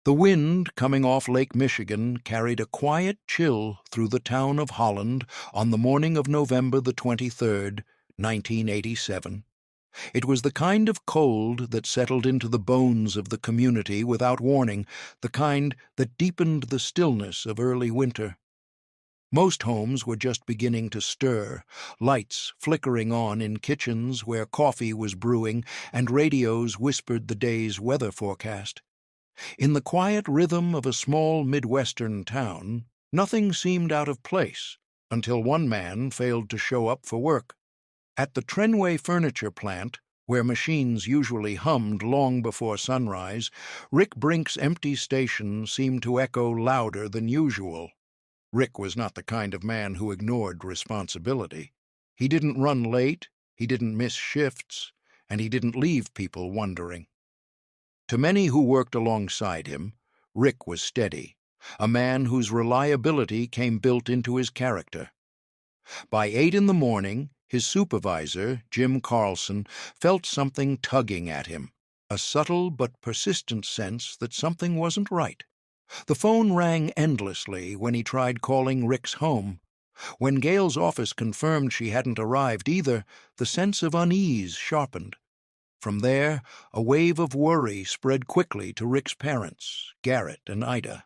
The wind coming off Lake Michigan carried a quiet chill through the town of Holland on the morning of November the 23rd, 1987. It was the kind of cold that settled into the bones of the community without warning, the kind that deepened the stillness of early winter. Most homes were just beginning to stir, lights flickering on in kitchens where coffee was brewing and radios whispered the day's weather forecast. In the quiet rhythm of a small Midwestern town, nothing seemed out of place until one man failed to show up for work. At the Trenway furniture plant, where machines usually hummed long before sunrise, Rick Brink's empty station seemed to echo louder than usual. Rick was not the kind of man who ignored responsibility. He didn't run late, he didn't miss shifts, and he didn't leave people wondering. To many who worked alongside him, Rick was steady, a man whose reliability came built into his character. By 8 in the morning, his supervisor, Jim Carlson, felt something tugging at him, a subtle but persistent sense that something wasn't right. The phone rang endlessly when he tried calling Rick's home. When Gail's office confirmed she hadn't arrived either, the sense of unease sharpened. From there, a wave of worry spread quickly to Rick's parents, Garrett and Ida.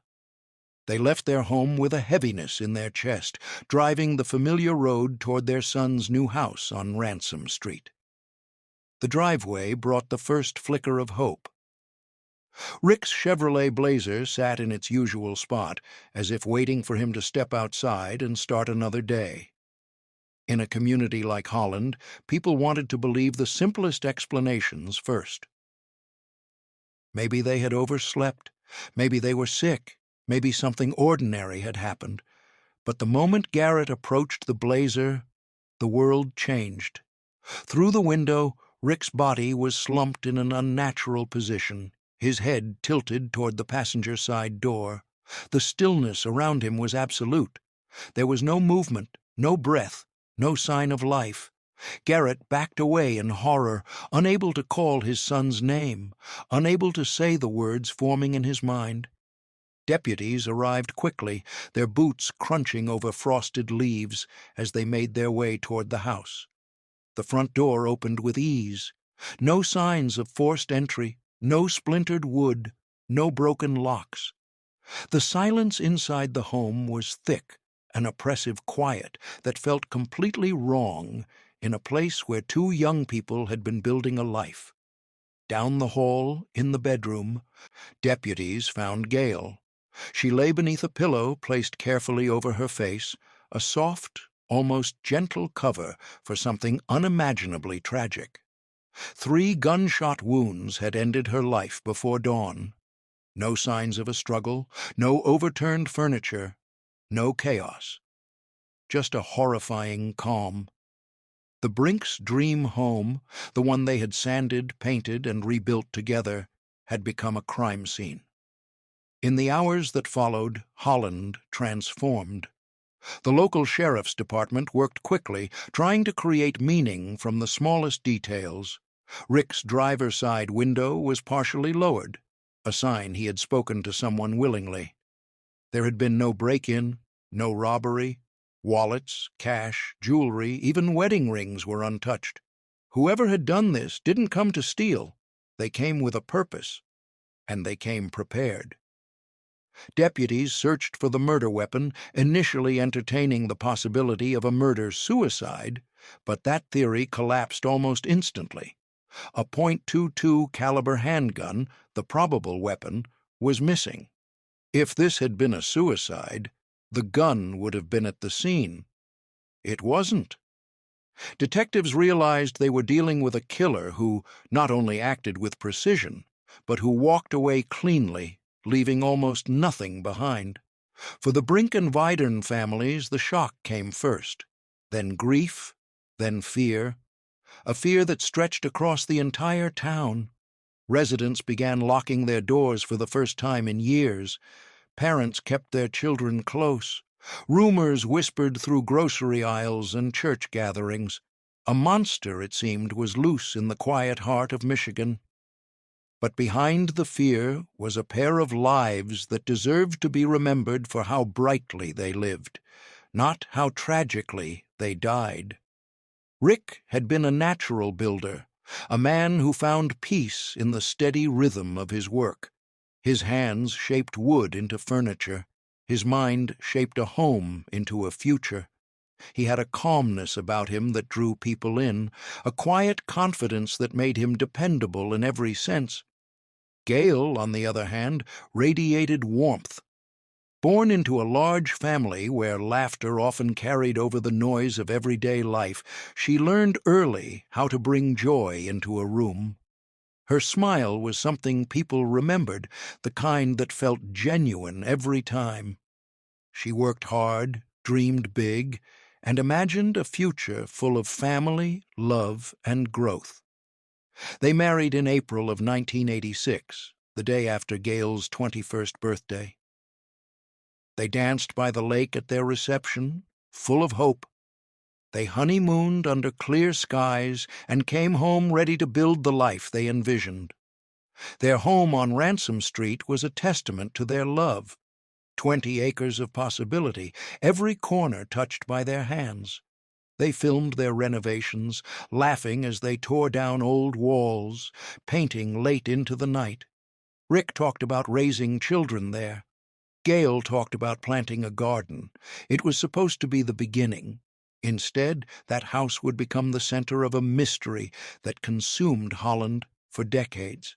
They left their home with a heaviness in their chest, driving the familiar road toward their son's new house on Ransom Street. The driveway brought the first flicker of hope. Rick's Chevrolet Blazer sat in its usual spot, as if waiting for him to step outside and start another day. In a community like Holland, people wanted to believe the simplest explanations first. Maybe they had overslept, maybe they were sick, maybe something ordinary had happened. But the moment Garrett approached the Blazer, the world changed. Through the window, Rick's body was slumped in an unnatural position, his head tilted toward the passenger side door. The stillness around him was absolute. There was no movement, no breath, no sign of life. Garrett backed away in horror, unable to call his son's name, unable to say the words forming in his mind. Deputies arrived quickly, their boots crunching over frosted leaves as they made their way toward the house. The front door opened with ease. No signs of forced entry, no splintered wood, no broken locks. The silence inside the home was thick, an oppressive quiet that felt completely wrong in a place where two young people had been building a life. Down the hall, in the bedroom, deputies found Gail. She lay beneath a pillow placed carefully over her face, a soft, almost gentle cover for something unimaginably tragic. 3 gunshot wounds had ended her life before dawn. No signs of a struggle, no overturned furniture, no chaos. Just a horrifying calm. The Brinks' dream home, the one they had sanded, painted, and rebuilt together, had become a crime scene. In the hours that followed, Holland transformed. The local sheriff's department worked quickly, trying to create meaning from the smallest details. Rick's driver's side window was partially lowered, a sign he had spoken to someone willingly. There had been no break-in, no robbery. Wallets, cash, jewelry, even wedding rings were untouched. Whoever had done this didn't come to steal. They came with a purpose, and they came prepared. Deputies searched for the murder weapon, initially entertaining the possibility of a murder-suicide, but that theory collapsed almost instantly. A .22 caliber handgun, the probable weapon, was missing. If this had been a suicide, the gun would have been at the scene. It wasn't. Detectives realized they were dealing with a killer who not only acted with precision, but who walked away cleanly, leaving almost nothing behind. For the Brink and Vidern families, the shock came first, then grief, then fear, a fear that stretched across the entire town. Residents began locking their doors for the first time in years. Parents kept their children close. Rumors whispered through grocery aisles and church gatherings. A monster, it seemed, was loose in the quiet heart of Michigan. But behind the fear was a pair of lives that deserved to be remembered for how brightly they lived, not how tragically they died. Rick had been a natural builder, a man who found peace in the steady rhythm of his work. His hands shaped wood into furniture. His mind shaped a home into a future. He had a calmness about him that drew people in, a quiet confidence that made him dependable in every sense. Gail, on the other hand, radiated warmth. Born into a large family where laughter often carried over the noise of everyday life, she learned early how to bring joy into a room. Her smile was something people remembered, the kind that felt genuine every time. She worked hard, dreamed big, and imagined a future full of family, love, and growth. They married in April of 1986, the day after Gail's 21st birthday. They danced by the lake at their reception, full of hope. They honeymooned under clear skies and came home ready to build the life they envisioned. Their home on Ransom Street was a testament to their love. 20 acres of possibility, every corner touched by their hands. They filmed their renovations, laughing as they tore down old walls, painting late into the night. Rick talked about raising children there. Gail talked about planting a garden. It was supposed to be the beginning. Instead, that house would become the center of a mystery that consumed Holland for decades.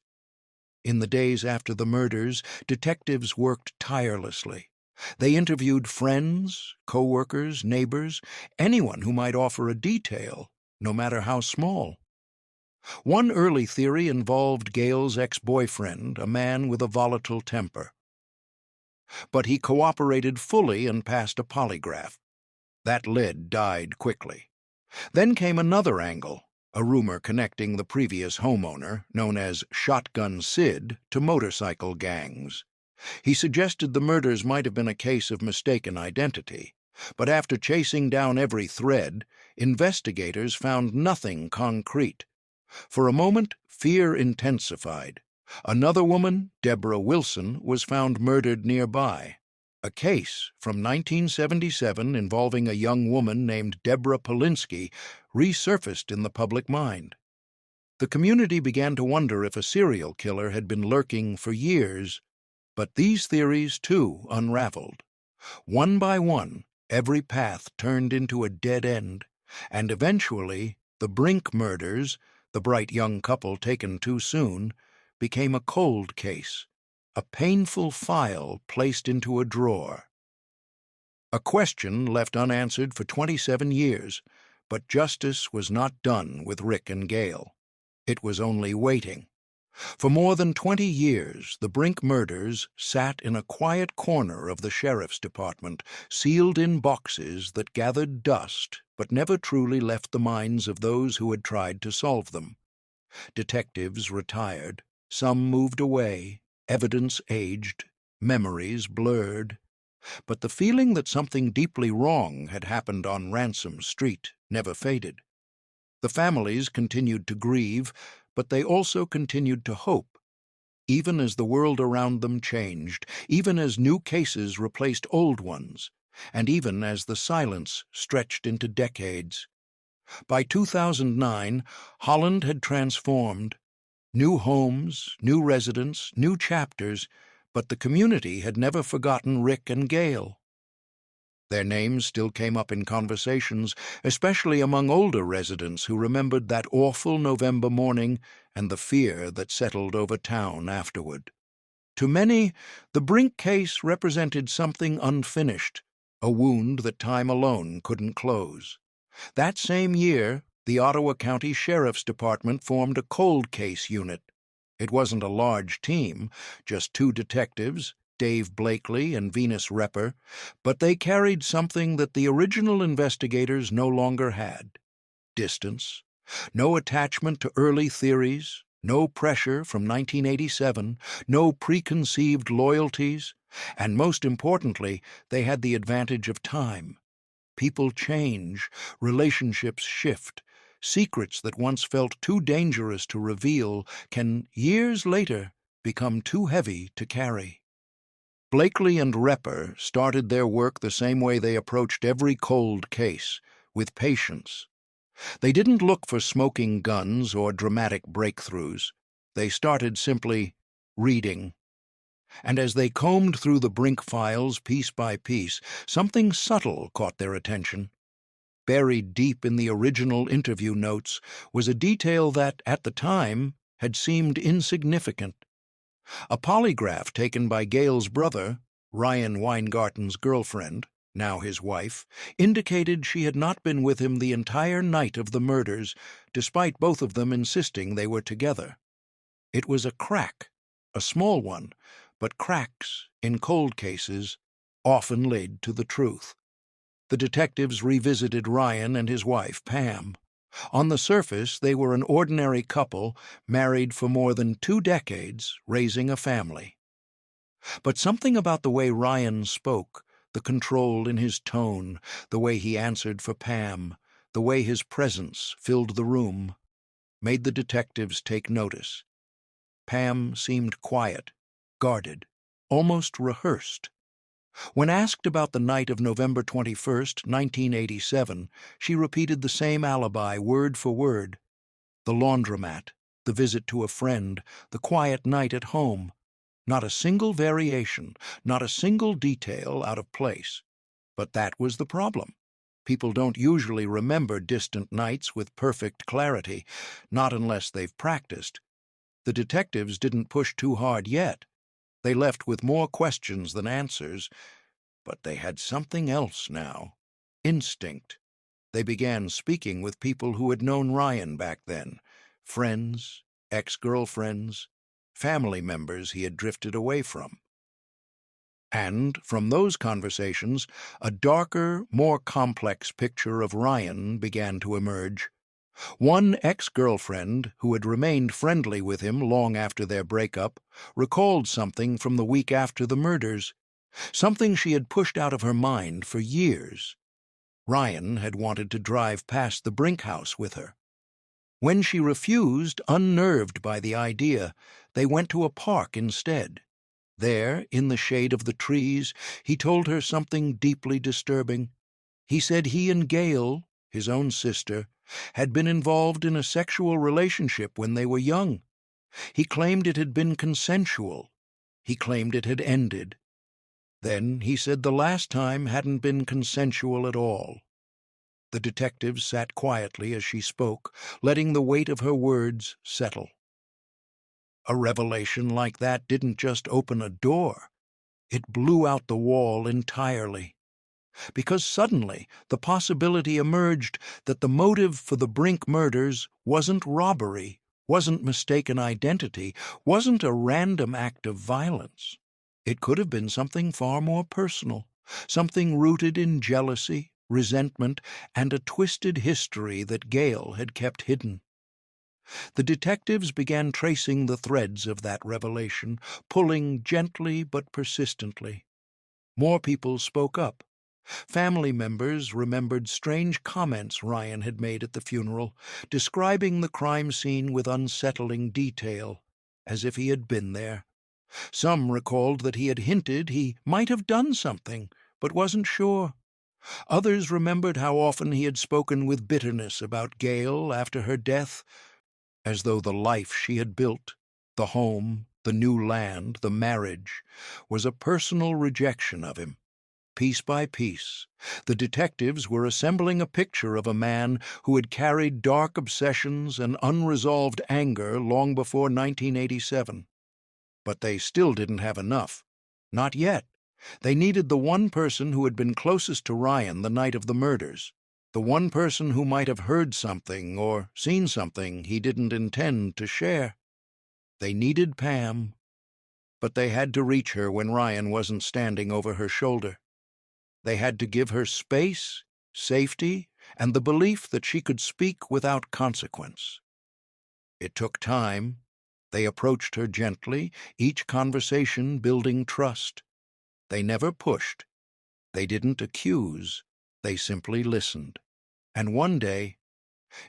In the days after the murders, detectives worked tirelessly. They interviewed friends, co-workers, neighbors, anyone who might offer a detail, no matter how small. One early theory involved Gail's ex-boyfriend, a man with a volatile temper. But he cooperated fully and passed a polygraph. That lead died quickly. Then came another angle, a rumor connecting the previous homeowner, known as Shotgun Sid, to motorcycle gangs. He suggested the murders might have been a case of mistaken identity, but after chasing down every thread, investigators found nothing concrete. For a moment, fear intensified. Another woman, Deborah Wilson, was found murdered nearby. A case from 1977 involving a young woman named Deborah Polinsky resurfaced in the public mind. The community began to wonder if a serial killer had been lurking for years, but these theories, too, unraveled. One by one, every path turned into a dead end, and eventually the Brink murders, the bright young couple taken too soon, became a cold case, a painful file placed into a drawer. A question left unanswered for 27 years, but justice was not done with Rick and Gail. It was only waiting. For more than 20 years, the Brink murders sat in a quiet corner of the sheriff's department, sealed in boxes that gathered dust but never truly left the minds of those who had tried to solve them. Detectives retired, some moved away, evidence aged, memories blurred. But the feeling that something deeply wrong had happened on Ransom Street never faded. The families continued to grieve, but they also continued to hope. Even as the world around them changed, even as new cases replaced old ones, and even as the silence stretched into decades. By 2009, Holland had transformed. New homes, new residents, new chapters, but the community had never forgotten Rick and Gail. Their names still came up in conversations, especially among older residents who remembered that awful November morning and the fear that settled over town afterward. To many, the Brink case represented something unfinished, a wound that time alone couldn't close. That same year, the Ottawa County Sheriff's Department formed a cold case unit. It wasn't a large team, just 2 detectives, Dave Blakely and Venus Repper, but they carried something that the original investigators no longer had: distance, no attachment to early theories, no pressure from 1987, no preconceived loyalties, and most importantly, they had the advantage of time. People change, relationships shift, Secrets that once felt too dangerous to reveal can, years later, become too heavy to carry. Blakely and Repper started their work the same way they approached every cold case, with patience. They didn't look for smoking guns or dramatic breakthroughs. They started simply reading. And as they combed through the Brink files piece by piece, something subtle caught their attention. Buried deep in the original interview notes was a detail that, at the time, had seemed insignificant. A polygraph taken by Gail's brother, Ryan Weingarten's girlfriend, now his wife, indicated she had not been with him the entire night of the murders, despite both of them insisting they were together. It was a crack, a small one, but cracks, in cold cases, often lead to the truth. The detectives revisited Ryan and his wife, Pam. On the surface, they were an ordinary couple, married for more than 2 decades, raising a family. But something about the way Ryan spoke, the control in his tone, the way he answered for Pam, the way his presence filled the room, made the detectives take notice. Pam seemed quiet, guarded, almost rehearsed. When asked about the night of November 21st, 1987, she repeated the same alibi word for word. The laundromat, the visit to a friend, the quiet night at home. Not a single variation, not a single detail out of place. But that was the problem. People don't usually remember distant nights with perfect clarity, not unless they've practiced. The detectives didn't push too hard yet. They left with more questions than answers, but they had something else now. Instinct. They began speaking with people who had known Ryan back then, friends, ex-girlfriends, family members he had drifted away from. And from those conversations, a darker, more complex picture of Ryan began to emerge. One ex-girlfriend, who had remained friendly with him long after their breakup, recalled something from the week after the murders, something she had pushed out of her mind for years. Ryan had wanted to drive past the Brink house with her. When she refused, unnerved by the idea, they went to a park instead. There, in the shade of the trees, he told her something deeply disturbing. He said he and Gail, his own sister, had been involved in a sexual relationship when they were young. He claimed it had been consensual. He claimed it had ended. Then he said the last time hadn't been consensual at all. The detective sat quietly as she spoke, letting the weight of her words settle. A revelation like that didn't just open a door. It blew out the wall entirely. Because suddenly the possibility emerged that the motive for the Brink murders wasn't robbery, wasn't mistaken identity, wasn't a random act of violence. It could have been something far more personal, something rooted in jealousy, resentment, and a twisted history that Gail had kept hidden. The detectives began tracing the threads of that revelation, pulling gently but persistently. More people spoke up. Family members remembered strange comments Ryan had made at the funeral, describing the crime scene with unsettling detail, as if he had been there. Some recalled that he had hinted he might have done something, but wasn't sure. Others remembered how often he had spoken with bitterness about Gail after her death, as though the life she had built, the home, the new land, the marriage, was a personal rejection of him. Piece by piece, the detectives were assembling a picture of a man who had carried dark obsessions and unresolved anger long before 1987. But they still didn't have enough. Not yet. They needed the one person who had been closest to Ryan the night of the murders, the one person who might have heard something or seen something he didn't intend to share. They needed Pam, but they had to reach her when Ryan wasn't standing over her shoulder. They had to give her space, safety, and the belief that she could speak without consequence. It took time. They approached her gently, each conversation building trust. They never pushed. They didn't accuse. They simply listened. And one day,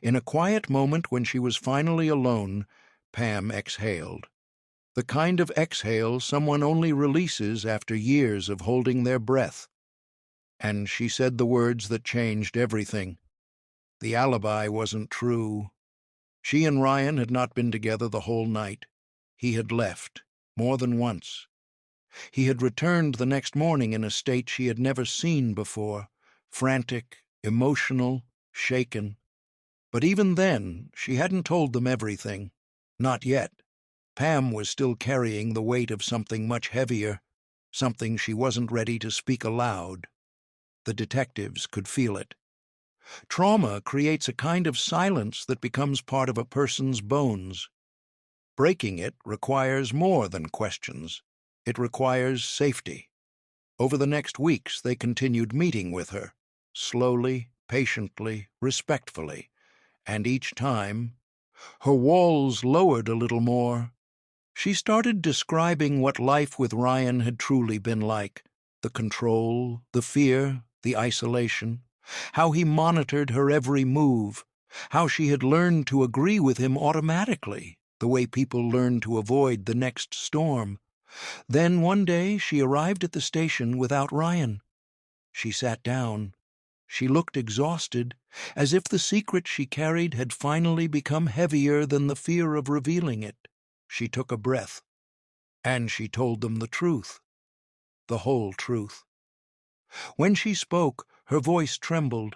In a quiet moment when she was finally alone, Pam exhaled. The kind of exhale someone only releases after years of holding their breath. And she said the words that changed everything. The alibi wasn't true. She and Ryan had not been together the whole night. He had left, more than once. He had returned the next morning in a state she had never seen before, frantic, emotional, shaken. But even then, she hadn't told them everything. Not yet. Pam was still carrying the weight of something much heavier, something she wasn't ready to speak aloud. The detectives could feel it. Trauma creates a kind of silence that becomes part of a person's bones. Breaking it requires more than questions. It requires safety. Over the next weeks, they continued meeting with her, slowly, patiently, respectfully, and each time, her walls lowered a little more. She started describing what life with Ryan had truly been like, the control, the fear, the isolation, how he monitored her every move, how she had learned to agree with him automatically, the way people learn to avoid the next storm. Then one day she arrived at the station without Ryan. She sat down. She looked exhausted, as if the secret she carried had finally become heavier than the fear of revealing it. She took a breath, and she told them the truth, the whole truth. When she spoke, her voice trembled.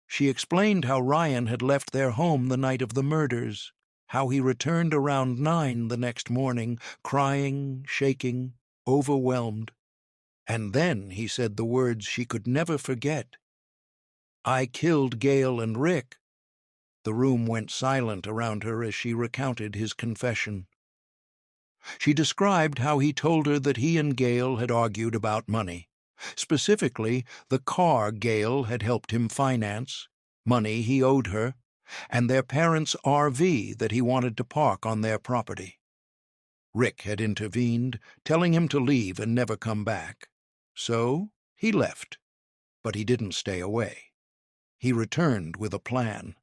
She explained how Ryan had left their home the night of the murders, how he returned around 9 the next morning, crying, shaking, overwhelmed. And then he said the words she could never forget. "I killed Gail and Rick." The room went silent around her as she recounted his confession. She described how he told her that he and Gail had argued about money, specifically the car Gail had helped him finance, money he owed her, and their parents' RV that he wanted to park on their property. Rick had intervened, telling him to leave and never come back. So he left, but he didn't stay away. He returned with a plan.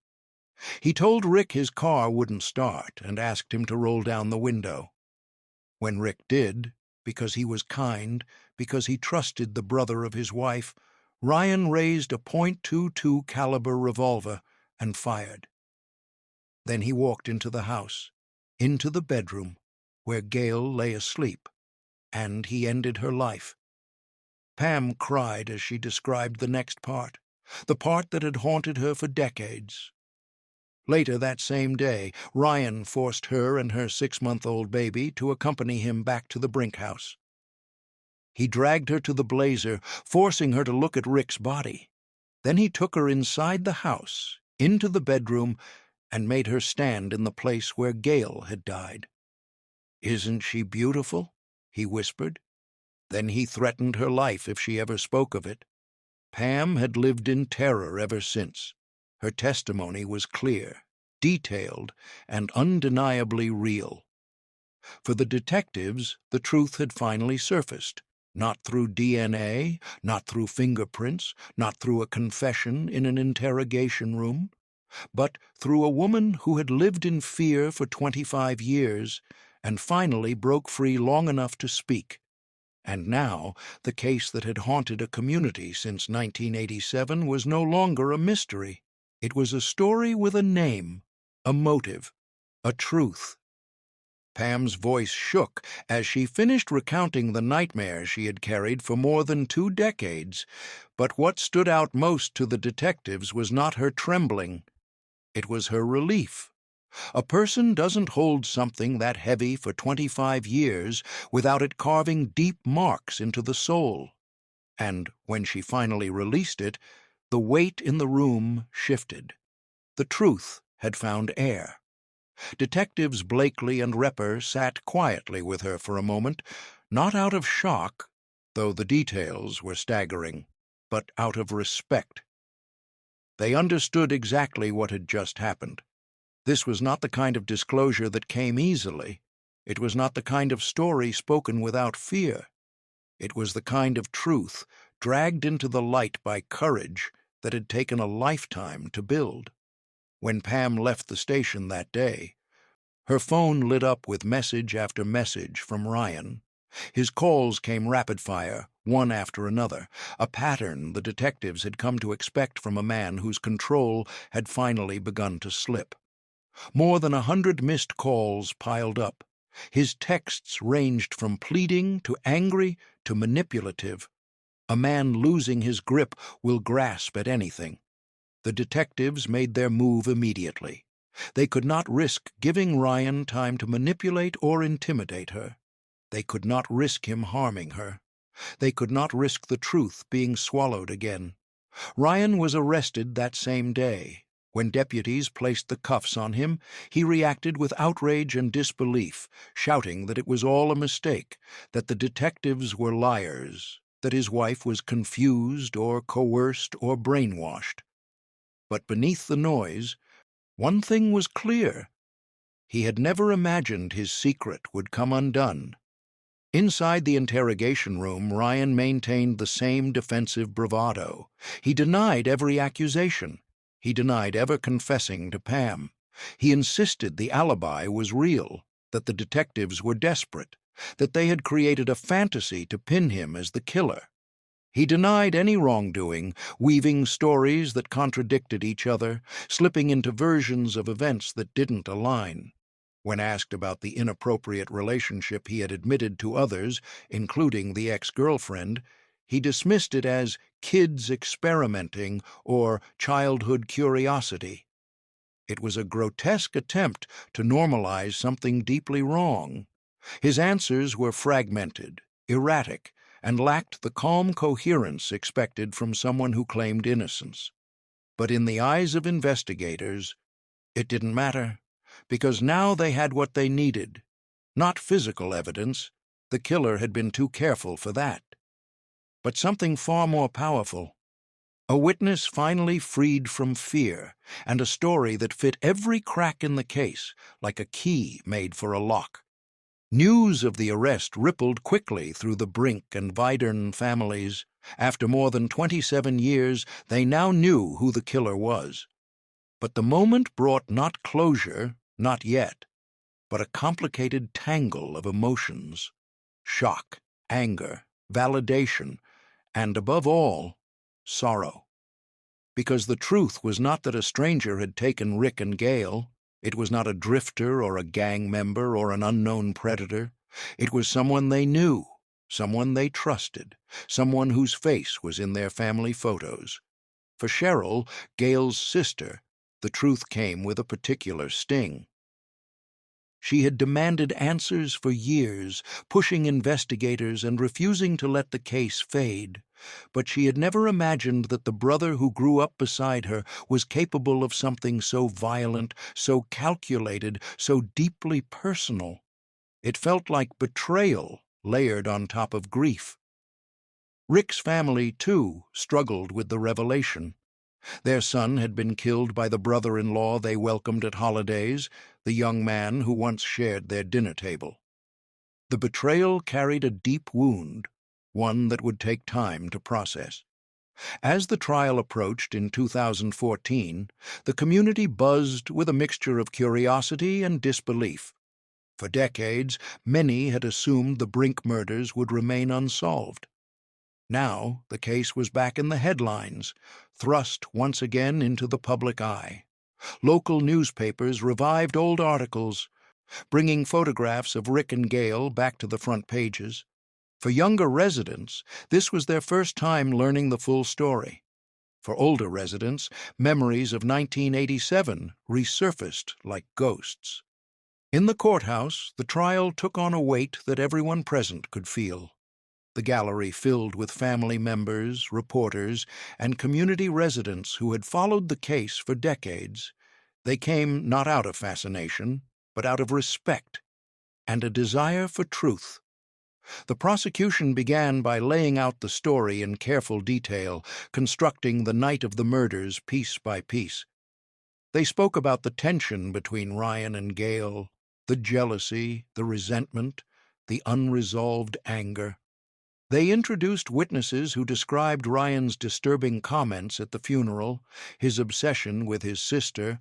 He told Rick his car wouldn't start and asked him to roll down the window. When Rick did, because he was kind, because he trusted the brother of his wife, Ryan raised a .22 caliber revolver and fired. Then he walked into the house, into the bedroom, where Gail lay asleep, and he ended her life. Pam cried as she described the next part, the part that had haunted her for decades. Later that same day, Ryan forced her and her 6-month-old baby to accompany him back to the Brink house. He dragged her to the blazer, forcing her to look at Rick's body. Then he took her inside the house, into the bedroom, and made her stand in the place where Gail had died. "Isn't she beautiful?" he whispered. Then he threatened her life if she ever spoke of it. Pam had lived in terror ever since. Her testimony was clear, detailed, and undeniably real. For the detectives, the truth had finally surfaced, not through DNA, not through fingerprints, not through a confession in an interrogation room, but through a woman who had lived in fear for 25 years and finally broke free long enough to speak. And now, the case that had haunted a community since 1987 was no longer a mystery. It was a story with a name, a motive, a truth. Pam's voice shook as she finished recounting the nightmare she had carried for more than 2 decades, but what stood out most to the detectives was not her trembling. It was her relief. A person doesn't hold something that heavy for 25 years without it carving deep marks into the soul. And when she finally released it, the weight in the room shifted. The truth had found air. Detectives Blakely and Repper sat quietly with her for a moment, not out of shock, though the details were staggering, but out of respect. They understood exactly what had just happened. This was not the kind of disclosure that came easily. It was not the kind of story spoken without fear. It was the kind of truth dragged into the light by courage that had taken a lifetime to build. When Pam left the station that day, her phone lit up with message after message from Ryan. His calls came rapid-fire, one after another, a pattern the detectives had come to expect from a man whose control had finally begun to slip. More than 100 missed calls piled up. His texts ranged from pleading to angry to manipulative. A man losing his grip will grasp at anything. The detectives made their move immediately. They could not risk giving Ryan time to manipulate or intimidate her. They could not risk him harming her. They could not risk the truth being swallowed again. Ryan was arrested that same day. When deputies placed the cuffs on him, he reacted with outrage and disbelief, shouting that it was all a mistake, that the detectives were liars, that his wife was confused or coerced or brainwashed. But beneath the noise, one thing was clear. He had never imagined his secret would come undone. Inside the interrogation room, Ryan maintained the same defensive bravado. He denied every accusation. He denied ever confessing to Pam. He insisted the alibi was real, that the detectives were desperate, that they had created a fantasy to pin him as the killer. He denied any wrongdoing, weaving stories that contradicted each other, slipping into versions of events that didn't align. When asked about the inappropriate relationship he had admitted to others, including the ex-girlfriend, he dismissed it as kids experimenting or childhood curiosity. It was a grotesque attempt to normalize something deeply wrong. His answers were fragmented, erratic, and lacked the calm coherence expected from someone who claimed innocence. But in the eyes of investigators, it didn't matter, because now they had what they needed. Not physical evidence. The killer had been too careful for that. But something far more powerful. A witness finally freed from fear, and a story that fit every crack in the case, like a key made for a lock. News of the arrest rippled quickly through the Brink and Vidern families. After more than 27 years, they now knew who the killer was. But the moment brought not closure, not yet, but a complicated tangle of emotions. Shock, anger, validation, and above all, sorrow. Because the truth was not that a stranger had taken Rick and Gail. It was not a drifter or a gang member or an unknown predator. It was someone they knew, someone they trusted, someone whose face was in their family photos. For Cheryl, Gail's sister, the truth came with a particular sting. She had demanded answers for years, pushing investigators and refusing to let the case fade. But she had never imagined that the brother who grew up beside her was capable of something so violent, so calculated, so deeply personal. It felt like betrayal layered on top of grief. Rick's family, too, struggled with the revelation. Their son had been killed by the brother-in-law they welcomed at holidays, the young man who once shared their dinner table. The betrayal carried a deep wound, one that would take time to process. As the trial approached in 2014, the community buzzed with a mixture of curiosity and disbelief. For decades, many had assumed the Brink murders would remain unsolved. Now the case was back in the headlines, thrust once again into the public eye. Local newspapers revived old articles, bringing photographs of Rick and Gail back to the front pages. For younger residents, this was their first time learning the full story. For older residents, memories of 1987 resurfaced like ghosts. In the courthouse, the trial took on a weight that everyone present could feel. The gallery filled with family members, reporters, and community residents who had followed the case for decades. They came not out of fascination, but out of respect and a desire for truth. The prosecution began by laying out the story in careful detail, constructing the night of the murders piece by piece. They spoke about the tension between Ryan and Gail, the jealousy, the resentment, the unresolved anger. They introduced witnesses who described Ryan's disturbing comments at the funeral, his obsession with his sister,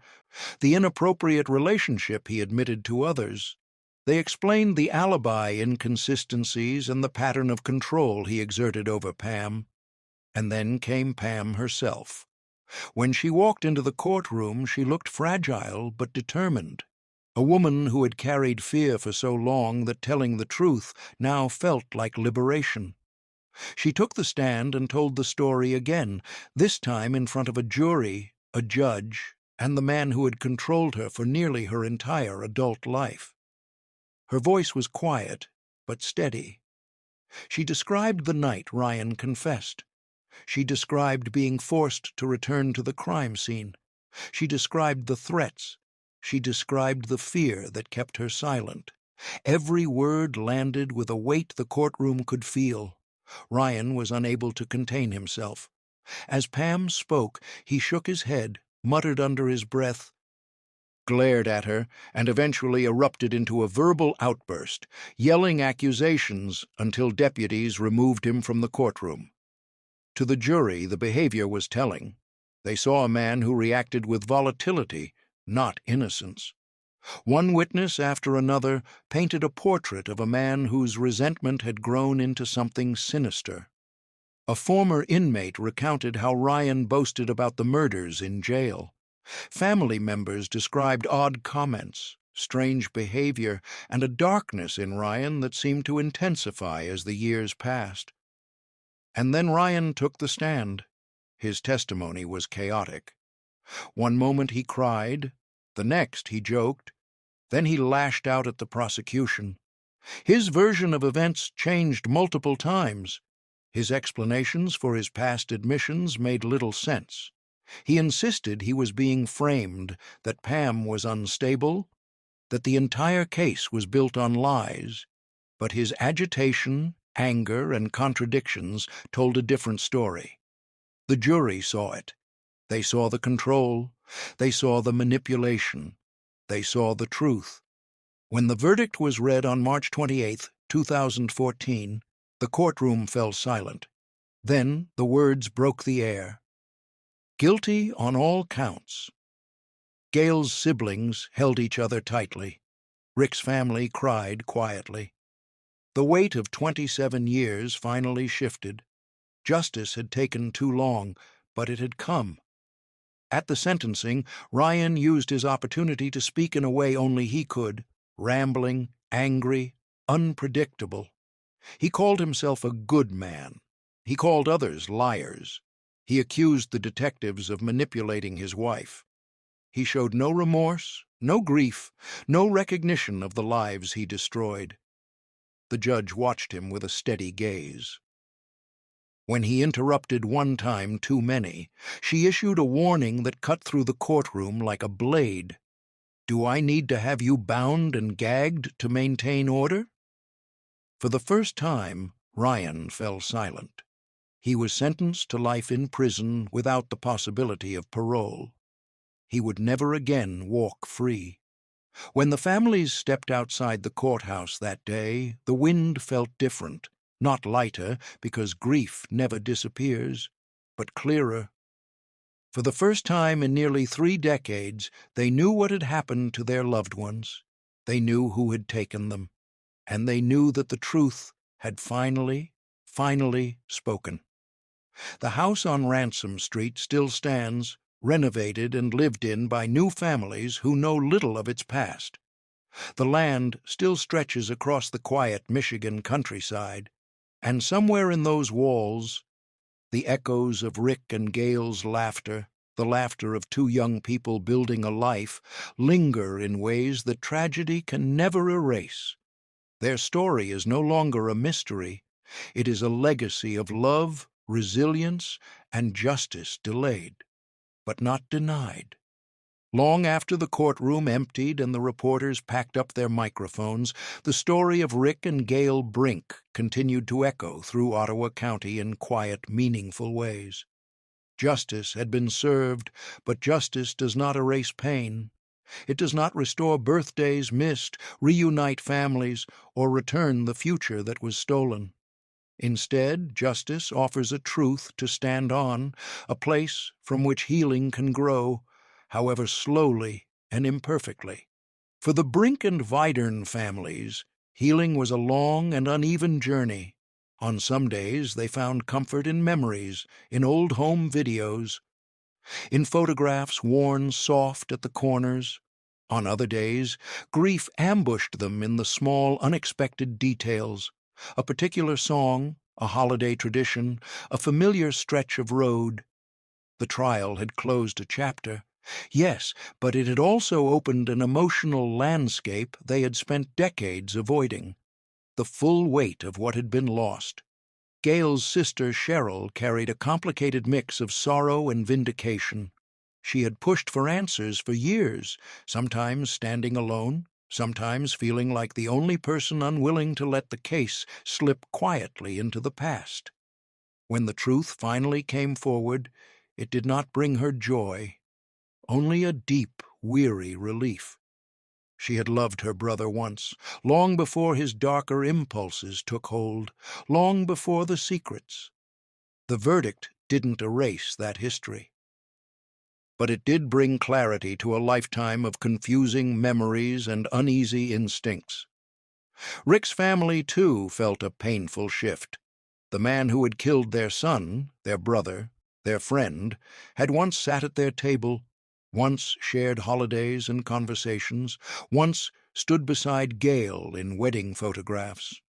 the inappropriate relationship he admitted to others. They explained the alibi inconsistencies and the pattern of control he exerted over Pam. And then came Pam herself. When she walked into the courtroom, she looked fragile but determined. A woman who had carried fear for so long that telling the truth now felt like liberation. She took the stand and told the story again, this time in front of a jury, a judge, and the man who had controlled her for nearly her entire adult life. Her voice was quiet, but steady. She described the night Ryan confessed. She described being forced to return to the crime scene. She described the threats. She described the fear that kept her silent. Every word landed with a weight the courtroom could feel. Ryan was unable to contain himself. As Pam spoke, he shook his head, muttered under his breath, glared at her, and eventually erupted into a verbal outburst, yelling accusations until deputies removed him from the courtroom. To the jury, the behavior was telling. They saw a man who reacted with volatility, not innocence. One witness after another painted a portrait of a man whose resentment had grown into something sinister. A former inmate recounted how Ryan boasted about the murders in jail. Family members described odd comments, strange behavior, and a darkness in Ryan that seemed to intensify as the years passed. And then Ryan took the stand. His testimony was chaotic. One moment he cried, the next he joked, then he lashed out at the prosecution. His version of events changed multiple times. His explanations for his past admissions made little sense. He insisted he was being framed, that Pam was unstable, that the entire case was built on lies. But his agitation, anger, and contradictions told a different story. The jury saw it. They saw the control. They saw the manipulation. They saw the truth. When the verdict was read on March 28, 2014, the courtroom fell silent. Then the words broke the air. Guilty on all counts. Gail's siblings held each other tightly. Rick's family cried quietly. The weight of 27 years finally shifted. Justice had taken too long, but it had come. At the sentencing, Ryan used his opportunity to speak in a way only he could, rambling, angry, unpredictable. He called himself a good man. He called others liars. He accused the detectives of manipulating his wife. He showed no remorse, no grief, no recognition of the lives he destroyed. The judge watched him with a steady gaze. When he interrupted one time too many, she issued a warning that cut through the courtroom like a blade. Do I need to have you bound and gagged to maintain order? For the first time, Ryan fell silent. He was sentenced to life in prison without the possibility of parole. He would never again walk free. When the families stepped outside the courthouse that day, the wind felt different. Not lighter, because grief never disappears, but clearer. For the first time in nearly 3 decades, they knew what had happened to their loved ones. They knew who had taken them. And they knew that the truth had finally spoken. The house on Ransom Street still stands, renovated and lived in by new families who know little of its past. The land still stretches across the quiet Michigan countryside. And somewhere in those walls, the echoes of Rick and Gail's laughter, the laughter of 2 young people building a life, linger in ways that tragedy can never erase. Their story is no longer a mystery. It is a legacy of love, resilience, and justice delayed, but not denied. Long after the courtroom emptied and the reporters packed up their microphones, the story of Rick and Gail Brink continued to echo through Ottawa County in quiet, meaningful ways. Justice had been served, but justice does not erase pain. It does not restore birthdays missed, reunite families, or return the future that was stolen. Instead, justice offers a truth to stand on, a place from which healing can grow, however slowly and imperfectly. For the Brink and Vidern families, healing was a long and uneven journey. On some days, they found comfort in memories, in old home videos, in photographs worn soft at the corners. On other days, grief ambushed them in the small, unexpected details. A particular song, a holiday tradition, a familiar stretch of road. The trial had closed a chapter. Yes, but it had also opened an emotional landscape they had spent decades avoiding. The full weight of what had been lost. Gail's sister Cheryl carried a complicated mix of sorrow and vindication. She had pushed for answers for years, sometimes standing alone, sometimes feeling like the only person unwilling to let the case slip quietly into the past. When the truth finally came forward, it did not bring her joy, only a deep, weary relief. She had loved her brother once, long before his darker impulses took hold, long before the secrets. The verdict didn't erase that history. But it did bring clarity to a lifetime of confusing memories and uneasy instincts. Rick's family, too, felt a painful shift. The man who had killed their son, their brother, their friend, had once sat at their table, once shared holidays and conversations, once stood beside Gail in wedding photographs.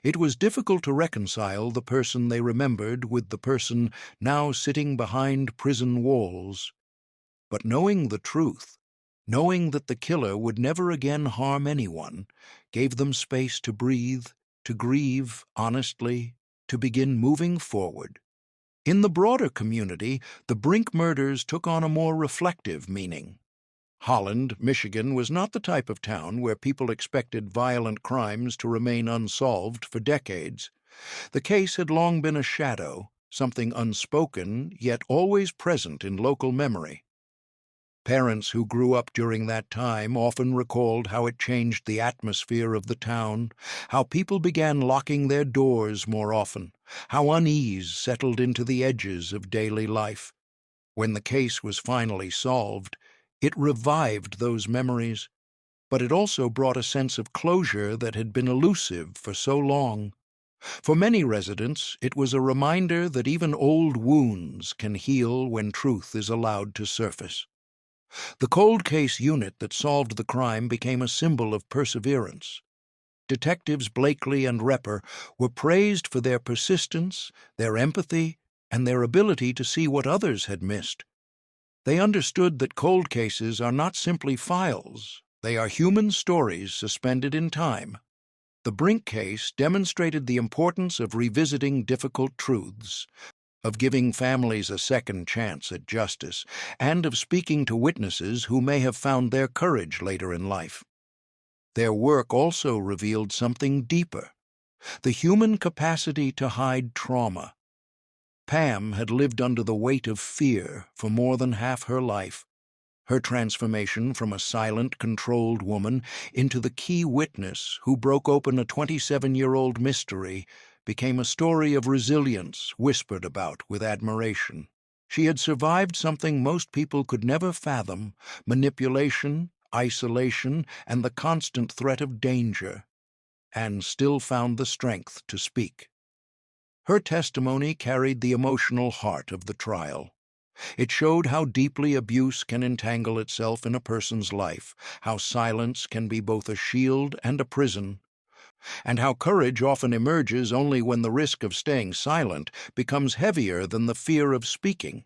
It was difficult to reconcile the person they remembered with the person now sitting behind prison walls. But knowing the truth, knowing that the killer would never again harm anyone, gave them space to breathe, to grieve honestly, to begin moving forward. In the broader community, the Brink murders took on a more reflective meaning. Holland, Michigan, was not the type of town where people expected violent crimes to remain unsolved for decades. The case had long been a shadow, something unspoken, yet always present in local memory. Parents who grew up during that time often recalled how it changed the atmosphere of the town, how people began locking their doors more often, how unease settled into the edges of daily life. When the case was finally solved, it revived those memories, but it also brought a sense of closure that had been elusive for so long. For many residents, it was a reminder that even old wounds can heal when truth is allowed to surface. The cold case unit that solved the crime became a symbol of perseverance. Detectives Blakely and Repper were praised for their persistence, their empathy, and their ability to see what others had missed. They understood that cold cases are not simply files, they are human stories suspended in time. The Brink case demonstrated the importance of revisiting difficult truths, of giving families a second chance at justice, and of speaking to witnesses who may have found their courage later in life. Their work also revealed something deeper, the human capacity to hide trauma. Pam had lived under the weight of fear for more than half her life. Her transformation from a silent, controlled woman into the key witness who broke open a 27-year-old mystery became a story of resilience whispered about with admiration. She had survived something most people could never fathom: manipulation, isolation, and the constant threat of danger, and still found the strength to speak. Her testimony carried the emotional heart of the trial. It showed how deeply abuse can entangle itself in a person's life, how silence can be both a shield and a prison, and how courage often emerges only when the risk of staying silent becomes heavier than the fear of speaking.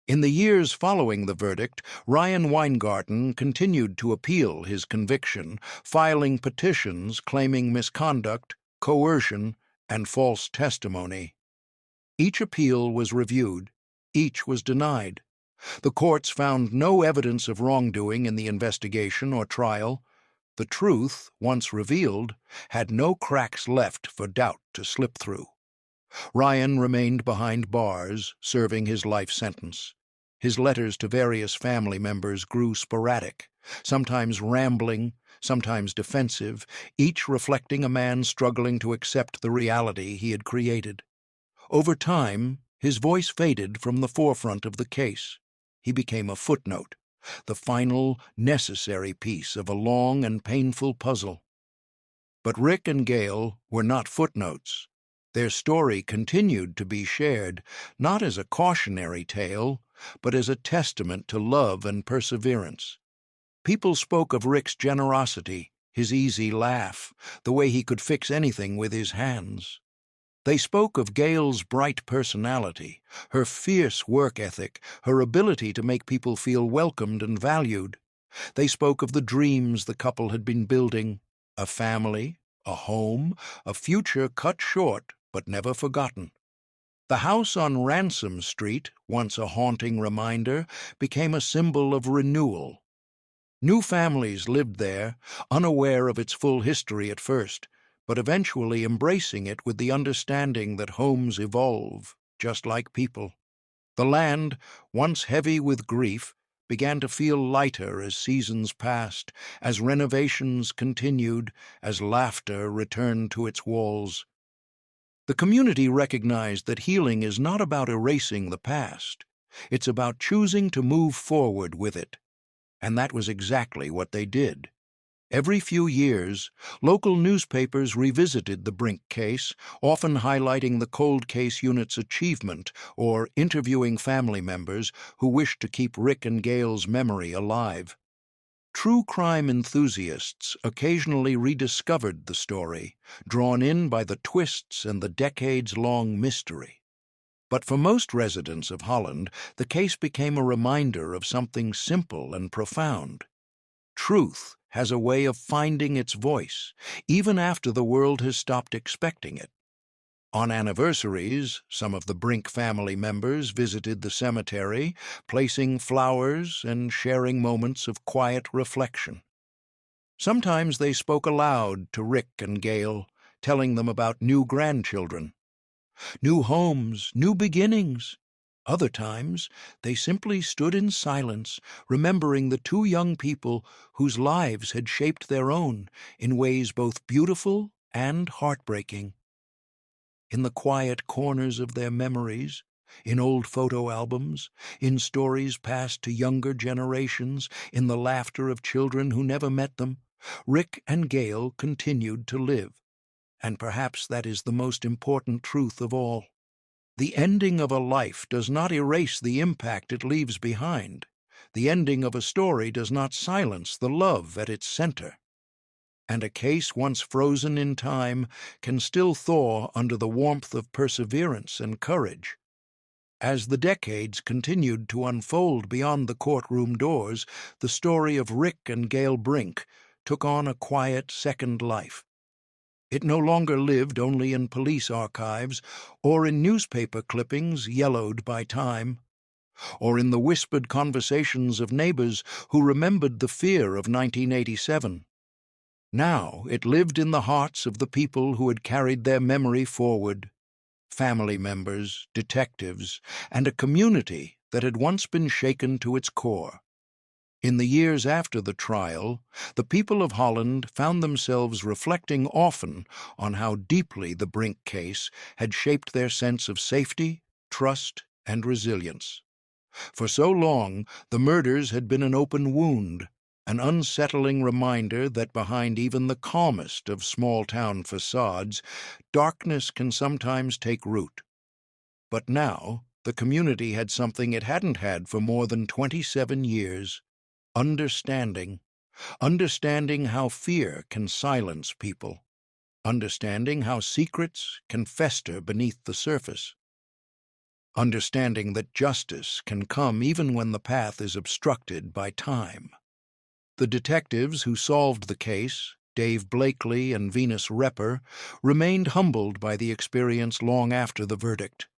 In the years following the verdict, Ryan Weingarten continued to appeal his conviction, filing petitions claiming misconduct, coercion, and false testimony. Each appeal was reviewed. Each was denied. The courts found no evidence of wrongdoing in the investigation or trial. The truth, once revealed, had no cracks left for doubt to slip through. Ryan remained behind bars, serving his life sentence. His letters to various family members grew sporadic, sometimes rambling, sometimes defensive, each reflecting a man struggling to accept the reality he had created. Over time, his voice faded from the forefront of the case. He became a footnote, the final, necessary piece of a long and painful puzzle. But Rick and Gail were not footnotes. Their story continued to be shared, not as a cautionary tale, but as a testament to love and perseverance. People spoke of Rick's generosity, his easy laugh, the way he could fix anything with his hands. They spoke of Gail's bright personality, her fierce work ethic, her ability to make people feel welcomed and valued. They spoke of the dreams the couple had been building, a family, a home, a future cut short but never forgotten. The house on Ransom Street, once a haunting reminder, became a symbol of renewal. New families lived there, unaware of its full history at first, but eventually embracing it with the understanding that homes evolve, just like people. The land, once heavy with grief, began to feel lighter as seasons passed, as renovations continued, as laughter returned to its walls. The community recognized that healing is not about erasing the past. It's about choosing to move forward with it. And that was exactly what they did. Every few years, local newspapers revisited the Brink case, often highlighting the cold case unit's achievement or interviewing family members who wished to keep Rick and Gail's memory alive. True crime enthusiasts occasionally rediscovered the story, drawn in by the twists and the decades-long mystery. But for most residents of Holland, the case became a reminder of something simple and profound. Truth has a way of finding its voice, even after the world has stopped expecting it. On anniversaries, some of the Brink family members visited the cemetery, placing flowers and sharing moments of quiet reflection. Sometimes they spoke aloud to Rick and Gail, telling them about new grandchildren, new homes, new beginnings. Other times, they simply stood in silence, remembering the two young people whose lives had shaped their own in ways both beautiful and heartbreaking. In the quiet corners of their memories, in old photo albums, in stories passed to younger generations, in the laughter of children who never met them, Rick and Gail continued to live. And perhaps that is the most important truth of all. The ending of a life does not erase the impact it leaves behind. The ending of a story does not silence the love at its center. And a case once frozen in time can still thaw under the warmth of perseverance and courage. As the decades continued to unfold beyond the courtroom doors, the story of Rick and Gail Brink took on a quiet second life. It no longer lived only in police archives or in newspaper clippings yellowed by time, or in the whispered conversations of neighbors who remembered the fear of 1987. Now it lived in the hearts of the people who had carried their memory forward, family members, detectives, and a community that had once been shaken to its core. In the years after the trial, the people of Holland found themselves reflecting often on how deeply the Brink case had shaped their sense of safety, trust, and resilience. For so long, the murders had been an open wound, an unsettling reminder that behind even the calmest of small-town facades, darkness can sometimes take root. But now, the community had something it hadn't had for more than 27 years. Understanding how fear can silence people, understanding how secrets can fester beneath the surface, understanding that justice can come even when the path is obstructed by time. The detectives who solved the case, Dave Blakely and Venus Repper, remained humbled by the experience long after the verdict.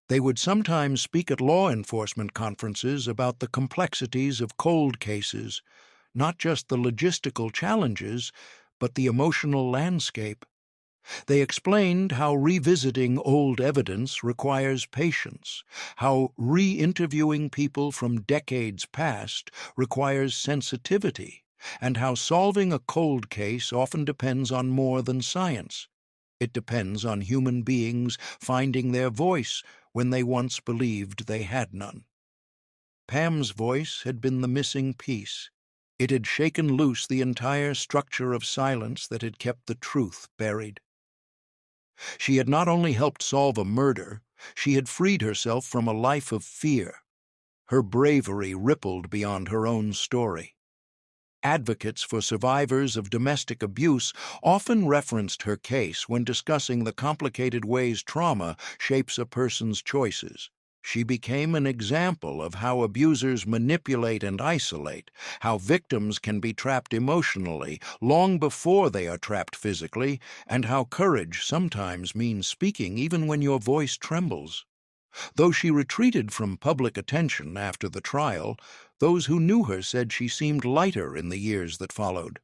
They would sometimes speak at law enforcement conferences about the complexities of cold cases, not just the logistical challenges, but the emotional landscape. They explained how revisiting old evidence requires patience, how re-interviewing people from decades past requires sensitivity, and how solving a cold case often depends on more than science. It depends on human beings finding their voice when they once believed they had none. Pam's voice had been the missing piece. It had shaken loose the entire structure of silence that had kept the truth buried. She had not only helped solve a murder, she had freed herself from a life of fear. Her bravery rippled beyond her own story. Advocates for survivors of domestic abuse often referenced her case when discussing the complicated ways trauma shapes a person's choices. She became an example of how abusers manipulate and isolate, how victims can be trapped emotionally long before they are trapped physically, and how courage sometimes means speaking even when your voice trembles. Though she retreated from public attention after the trial, those who knew her said she seemed lighter in the years that followed.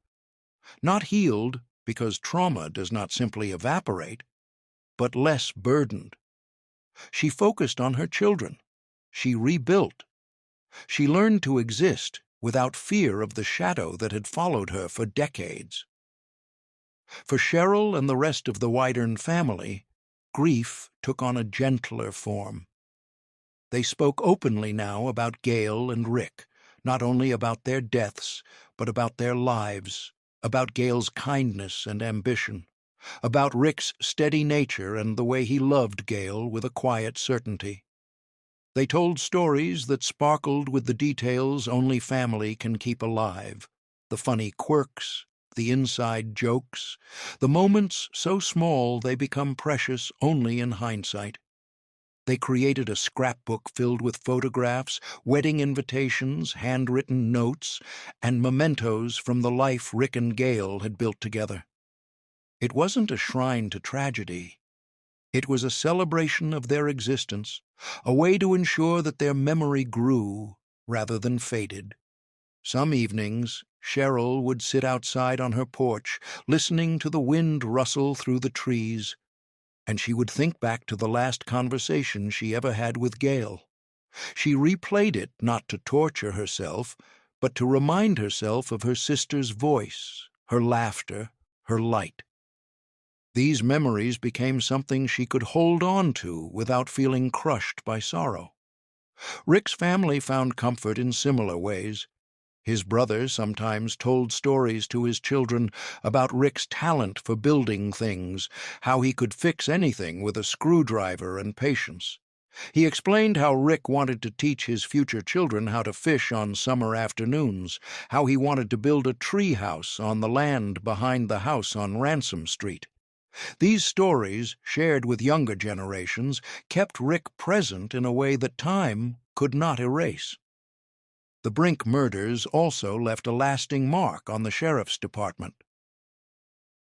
Not healed, because trauma does not simply evaporate, but less burdened. She focused on her children. She rebuilt. She learned to exist without fear of the shadow that had followed her for decades. For Cheryl and the rest of the Wydern family, grief took on a gentler form. They spoke openly now about Gail and Rick, not only about their deaths, but about their lives, about Gail's kindness and ambition, about Rick's steady nature and the way he loved Gail with a quiet certainty. They told stories that sparkled with the details only family can keep alive, the funny quirks, the inside jokes, the moments so small they become precious only in hindsight. They created a scrapbook filled with photographs, wedding invitations, handwritten notes, and mementos from the life Rick and Gail had built together. It wasn't a shrine to tragedy. It was a celebration of their existence, a way to ensure that their memory grew rather than faded. Some evenings, Cheryl would sit outside on her porch, listening to the wind rustle through the trees, and she would think back to the last conversation she ever had with Gail. She replayed it not to torture herself, but to remind herself of her sister's voice, her laughter, her light. These memories became something she could hold on to without feeling crushed by sorrow. Rick's family found comfort in similar ways. His brother sometimes told stories to his children about Rick's talent for building things, how he could fix anything with a screwdriver and patience. He explained how Rick wanted to teach his future children how to fish on summer afternoons, how he wanted to build a tree house on the land behind the house on Ransom Street. These stories, shared with younger generations, kept Rick present in a way that time could not erase. The Brink murders also left a lasting mark on the sheriff's department.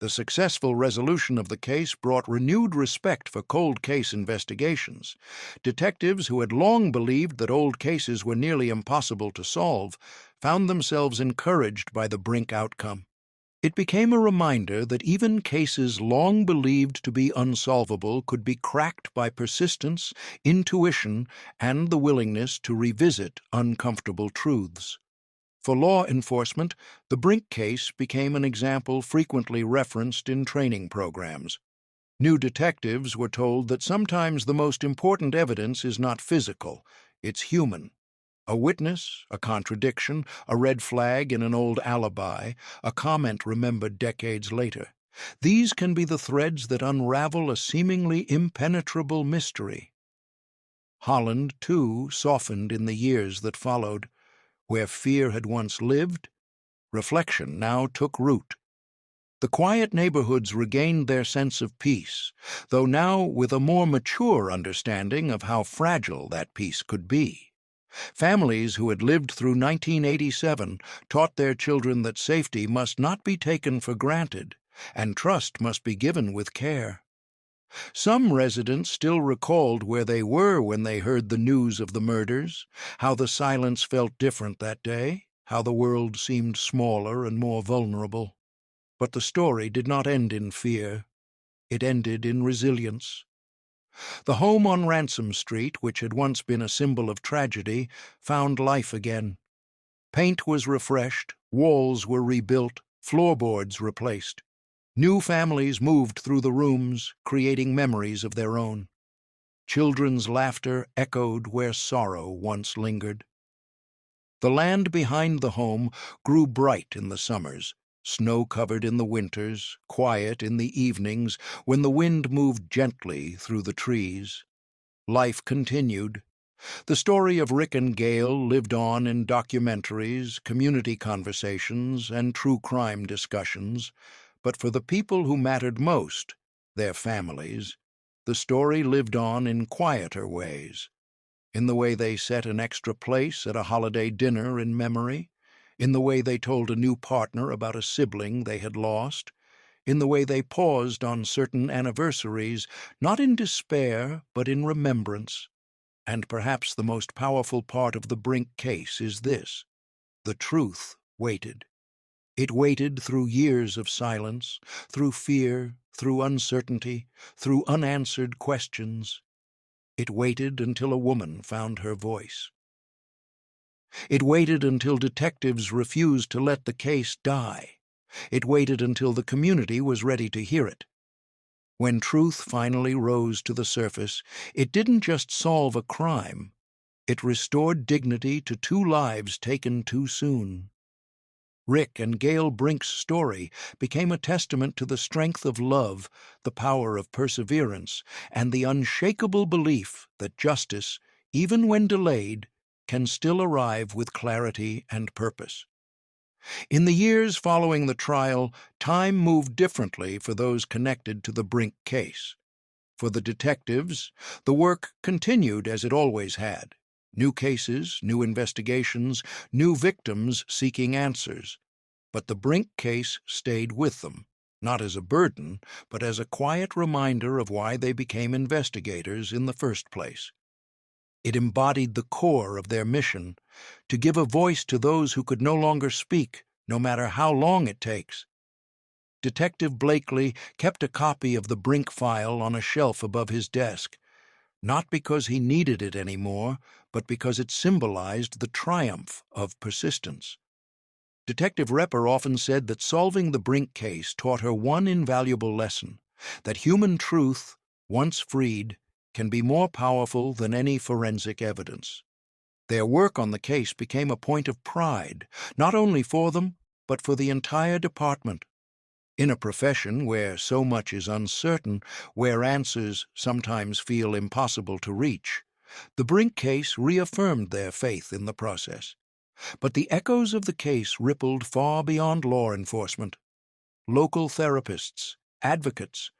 The successful resolution of the case brought renewed respect for cold case investigations. Detectives who had long believed that old cases were nearly impossible to solve found themselves encouraged by the Brink outcome. It became a reminder that even cases long believed to be unsolvable could be cracked by persistence, intuition, and the willingness to revisit uncomfortable truths. For law enforcement, the Brink case became an example frequently referenced in training programs. New detectives were told that sometimes the most important evidence is not physical, it's human. A witness, a contradiction, a red flag in an old alibi, a comment remembered decades later. These can be the threads that unravel a seemingly impenetrable mystery. Holland, too, softened in the years that followed. Where fear had once lived, reflection now took root. The quiet neighborhoods regained their sense of peace, though now with a more mature understanding of how fragile that peace could be. Families who had lived through 1987 taught their children that safety must not be taken for granted, and trust must be given with care. Some residents still recalled where they were when they heard the news of the murders, how the silence felt different that day, how the world seemed smaller and more vulnerable. But the story did not end in fear. It ended in resilience. The home on Ransom Street, which had once been a symbol of tragedy, found life again. Paint was refreshed, walls were rebuilt, floorboards replaced. New families moved through the rooms, creating memories of their own. Children's laughter echoed where sorrow once lingered. The land behind the home grew bright in the summers, snow-covered in the winters, quiet in the evenings when the wind moved gently through the trees. Life continued. The story of Rick and Gail lived on in documentaries, community conversations, and true crime discussions, but for the people who mattered most, their families, the story lived on in quieter ways. In the way they set an extra place at a holiday dinner in memory, in the way they told a new partner about a sibling they had lost, in the way they paused on certain anniversaries, not in despair, but in remembrance. And perhaps the most powerful part of the Brink case is this: the truth waited. It waited through years of silence, through fear, through uncertainty, through unanswered questions. It waited until a woman found her voice. It waited until detectives refused to let the case die. It waited until the community was ready to hear it. When truth finally rose to the surface, it didn't just solve a crime. It restored dignity to two lives taken too soon. Rick and Gail Brink's story became a testament to the strength of love, the power of perseverance, and the unshakable belief that justice, even when delayed, can still arrive with clarity and purpose. In the years following the trial, time moved differently for those connected to the Brink case. For the detectives, the work continued as it always had. New cases, new investigations, new victims seeking answers. But the Brink case stayed with them, not as a burden, but as a quiet reminder of why they became investigators in the first place. It embodied the core of their mission, to give a voice to those who could no longer speak, no matter how long it takes. Detective Blakely kept a copy of the Brink file on a shelf above his desk, not because he needed it anymore, but because it symbolized the triumph of persistence. Detective Repper often said that solving the Brink case taught her one invaluable lesson: that human truth, once freed, can be more powerful than any forensic evidence. Their work on the case became a point of pride, not only for them, but for the entire department. In a profession where so much is uncertain, where answers sometimes feel impossible to reach, the Brink case reaffirmed their faith in the process. But the echoes of the case rippled far beyond law enforcement. Local therapists, advocates,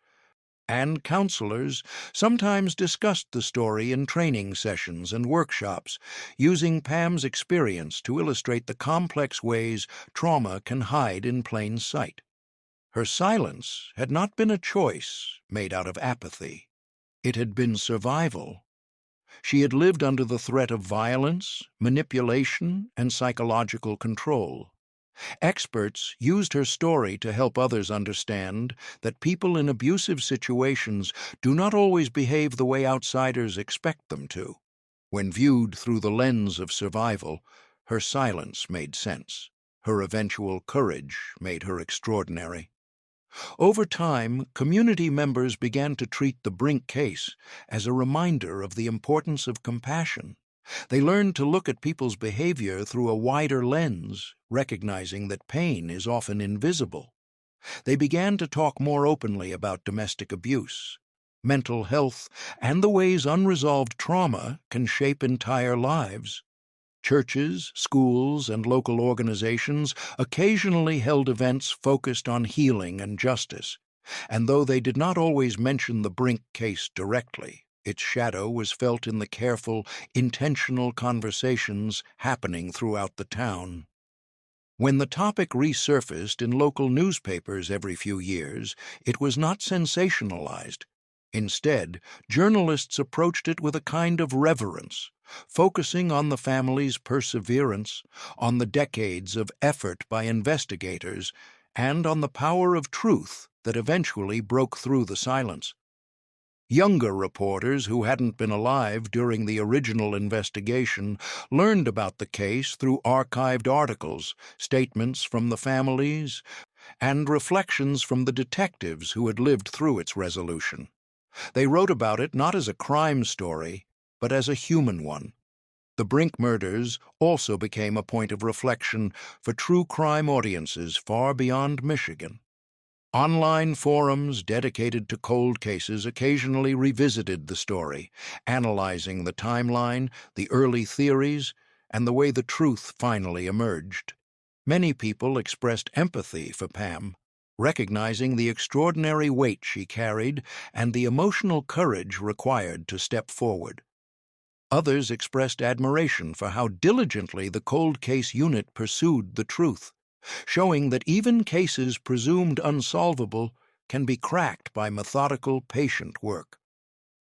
and counselors sometimes discussed the story in training sessions and workshops, using Pam's experience to illustrate the complex ways trauma can hide in plain sight. Her silence had not been a choice made out of apathy. It had been survival. She had lived under the threat of violence, manipulation, and psychological control. Experts used her story to help others understand that people in abusive situations do not always behave the way outsiders expect them to. When viewed through the lens of survival, her silence made sense. Her eventual courage made her extraordinary. Over time, community members began to treat the Brink case as a reminder of the importance of compassion. They learned to look at people's behavior through a wider lens, recognizing that pain is often invisible. They began to talk more openly about domestic abuse, mental health, and the ways unresolved trauma can shape entire lives. Churches, schools, and local organizations occasionally held events focused on healing and justice, and though they did not always mention the Brink case directly, its shadow was felt in the careful, intentional conversations happening throughout the town. When the topic resurfaced in local newspapers every few years, it was not sensationalized. Instead, journalists approached it with a kind of reverence, focusing on the family's perseverance, on the decades of effort by investigators, and on the power of truth that eventually broke through the silence. Younger reporters who hadn't been alive during the original investigation learned about the case through archived articles, statements from the families, and reflections from the detectives who had lived through its resolution. They wrote about it not as a crime story, but as a human one. The Brink murders also became a point of reflection for true crime audiences far beyond Michigan. Online forums dedicated to cold cases occasionally revisited the story, analyzing the timeline, the early theories, and the way the truth finally emerged. Many people expressed empathy for Pam, recognizing the extraordinary weight she carried and the emotional courage required to step forward. Others expressed admiration for how diligently the cold case unit pursued the truth, showing that even cases presumed unsolvable can be cracked by methodical, patient work.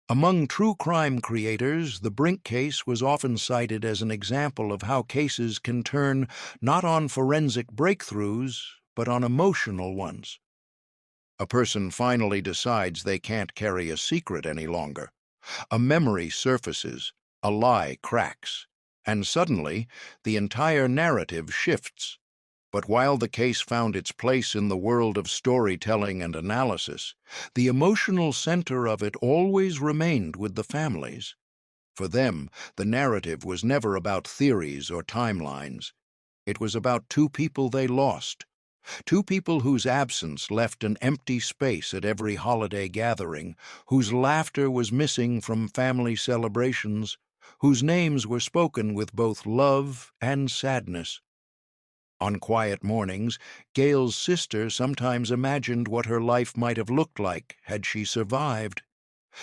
Among true crime creators, the Brink case was often cited as an example of how cases can turn not on forensic breakthroughs, but on emotional ones. A person finally decides they can't carry a secret any longer. A memory surfaces, a lie cracks, and suddenly the entire narrative shifts. But while the case found its place in the world of storytelling and analysis, the emotional center of it always remained with the families. For them, the narrative was never about theories or timelines. It was about two people they lost, two people whose absence left an empty space at every holiday gathering, whose laughter was missing from family celebrations, whose names were spoken with both love and sadness. On quiet mornings, Gail's sister sometimes imagined what her life might have looked like had she survived.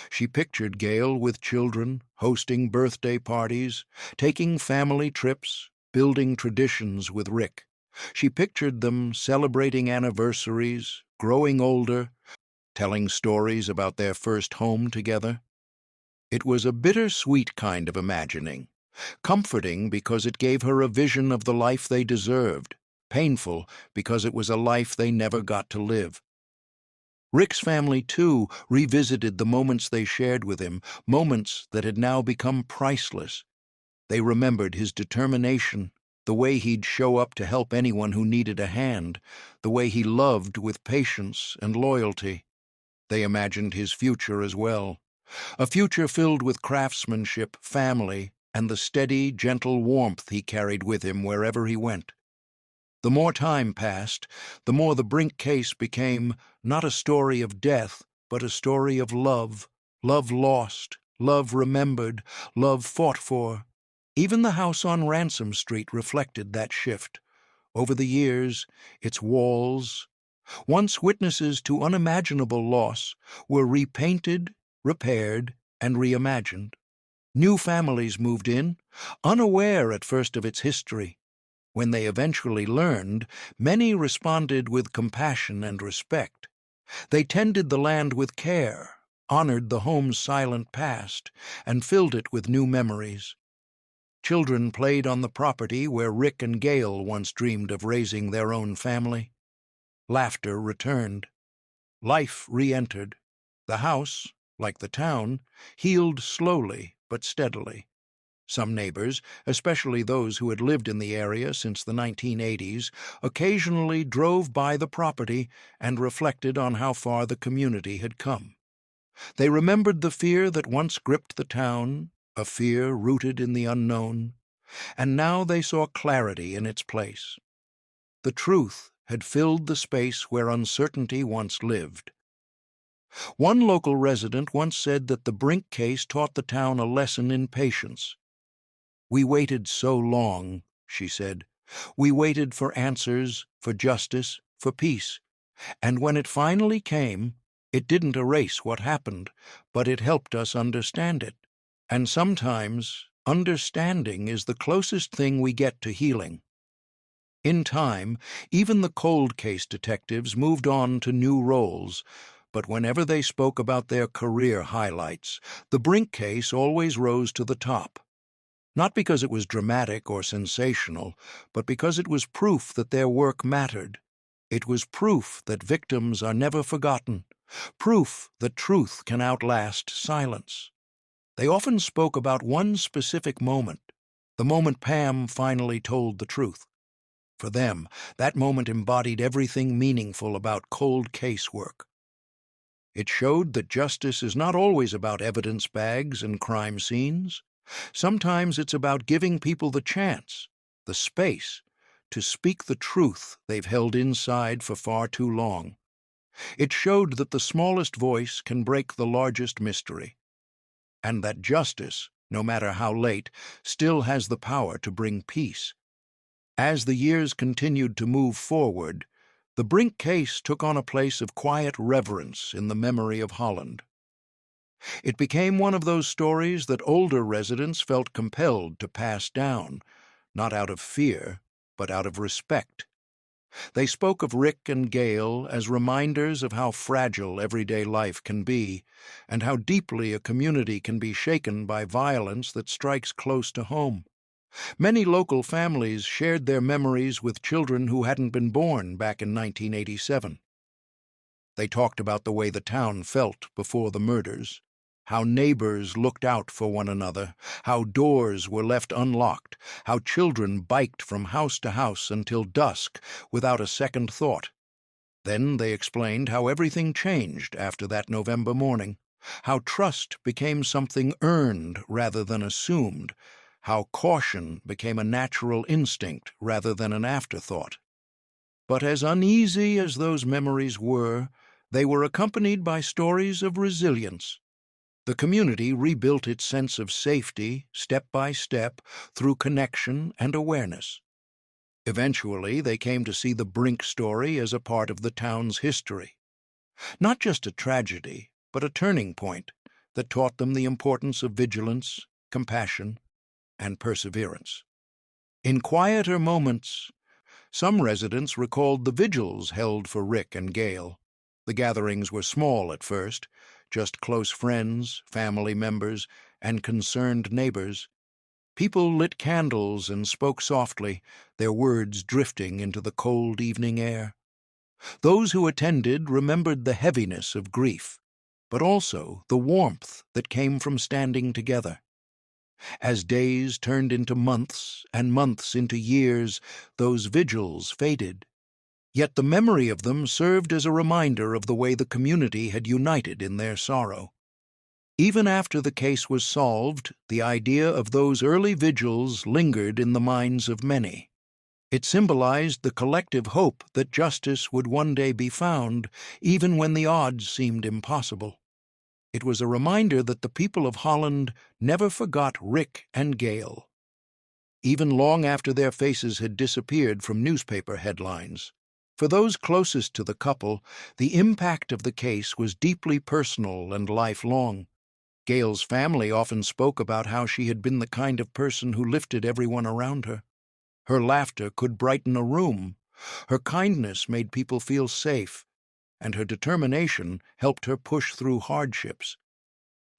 She pictured Gail with children, hosting birthday parties, taking family trips, building traditions with Rick. She pictured them celebrating anniversaries, growing older, telling stories about their first home together. It was a bittersweet kind of imagining. Comforting because it gave her a vision of the life they deserved, painful because it was a life they never got to live. Rick's family, too, revisited the moments they shared with him, moments that had now become priceless. They remembered his determination, the way he'd show up to help anyone who needed a hand, the way he loved with patience and loyalty. They imagined his future as well, a future filled with craftsmanship, family, and the steady, gentle warmth he carried with him wherever he went. The more time passed, the more the Brink case became not a story of death, but a story of love, love lost, love remembered, love fought for. Even the house on Ransom Street reflected that shift. Over the years, its walls, once witnesses to unimaginable loss, were repainted, repaired, and reimagined. New families moved in, unaware at first of its history. When they eventually learned, many responded with compassion and respect. They tended the land with care, honored the home's silent past, and filled it with new memories. Children played on the property where Rick and Gail once dreamed of raising their own family. Laughter returned. Life re-entered. The house, like the town, healed slowly but steadily. Some neighbors, especially those who had lived in the area since the 1980s, occasionally drove by the property and reflected on how far the community had come. They remembered the fear that once gripped the town, a fear rooted in the unknown, and now they saw clarity in its place. The truth had filled the space where uncertainty once lived. One local resident once said that the Brink case taught the town a lesson in patience. "We waited so long," she said. "We waited for answers, for justice, for peace. And when it finally came, it didn't erase what happened, but it helped us understand it. And sometimes, understanding is the closest thing we get to healing." In time, even the cold case detectives moved on to new roles, but whenever they spoke about their career highlights, the Brink case always rose to the top. Not because it was dramatic or sensational, but because it was proof that their work mattered. It was proof that victims are never forgotten, proof that truth can outlast silence. They often spoke about one specific moment, the moment Pam finally told the truth. For them, that moment embodied everything meaningful about cold case work. It showed that justice is not always about evidence bags and crime scenes. Sometimes it's about giving people the chance, the space, to speak the truth they've held inside for far too long. It showed that the smallest voice can break the largest mystery, and that justice, no matter how late, still has the power to bring peace. As the years continued to move forward, the Brink case took on a place of quiet reverence in the memory of Holland. It became one of those stories that older residents felt compelled to pass down, not out of fear, but out of respect. They spoke of Rick and Gail as reminders of how fragile everyday life can be, and how deeply a community can be shaken by violence that strikes close to home. Many local families shared their memories with children who hadn't been born back in 1987. They talked about the way the town felt before the murders, how neighbors looked out for one another, how doors were left unlocked, how children biked from house to house until dusk without a second thought. Then they explained how everything changed after that November morning, how trust became something earned rather than assumed, how caution became a natural instinct rather than an afterthought. But as uneasy as those memories were, they were accompanied by stories of resilience. The community rebuilt its sense of safety step by step through connection and awareness. Eventually, they came to see the Brink story as a part of the town's history. Not just a tragedy, but a turning point that taught them the importance of vigilance, compassion, and perseverance. In quieter moments, some residents recalled the vigils held for Rick and Gail. The gatherings were small at first, just close friends, family members, and concerned neighbors. People lit candles and spoke softly, their words drifting into the cold evening air. Those who attended remembered the heaviness of grief, but also the warmth that came from standing together. As days turned into months and months into years, those vigils faded. Yet the memory of them served as a reminder of the way the community had united in their sorrow. Even after the case was solved, the idea of those early vigils lingered in the minds of many. It symbolized the collective hope that justice would one day be found, even when the odds seemed impossible. It was a reminder that the people of Holland never forgot Rick and Gail, even long after their faces had disappeared from newspaper headlines. For those closest to the couple, the impact of the case was deeply personal and lifelong. Gail's family often spoke about how she had been the kind of person who lifted everyone around her. Her laughter could brighten a room, her kindness made people feel safe, and her determination helped her push through hardships.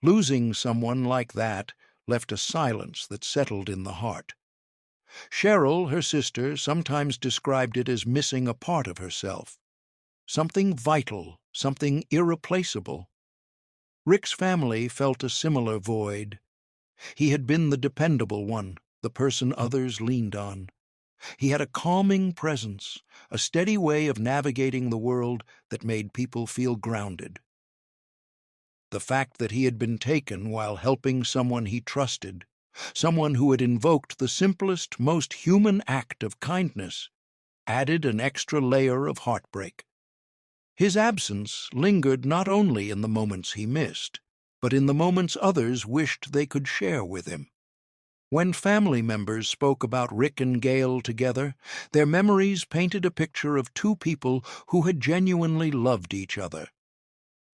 Losing someone like that left a silence that settled in the heart. Cheryl, her sister, sometimes described it as missing a part of herself. Something vital, something irreplaceable. Rick's family felt a similar void. He had been the dependable one, the person others leaned on. He had a calming presence, a steady way of navigating the world that made people feel grounded. The fact that he had been taken while helping someone he trusted, someone who had invoked the simplest, most human act of kindness, added an extra layer of heartbreak. His absence lingered not only in the moments he missed, but in the moments others wished they could share with him. When family members spoke about Rick and Gail together, their memories painted a picture of two people who had genuinely loved each other.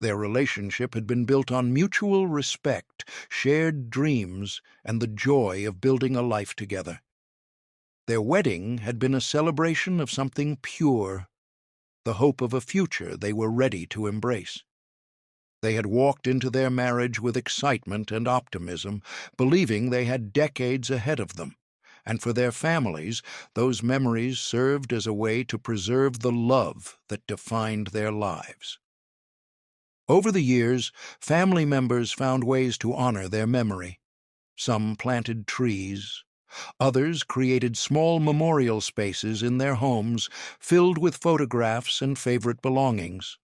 Their relationship had been built on mutual respect, shared dreams, and the joy of building a life together. Their wedding had been a celebration of something pure, the hope of a future they were ready to embrace. They had walked into their marriage with excitement and optimism, believing they had decades ahead of them, And for their families, those memories served as a way to preserve the love that defined their lives. Over the years, family members found ways to honor their memory. Some planted trees. Others created small memorial spaces in their homes filled with photographs and favorite belongings.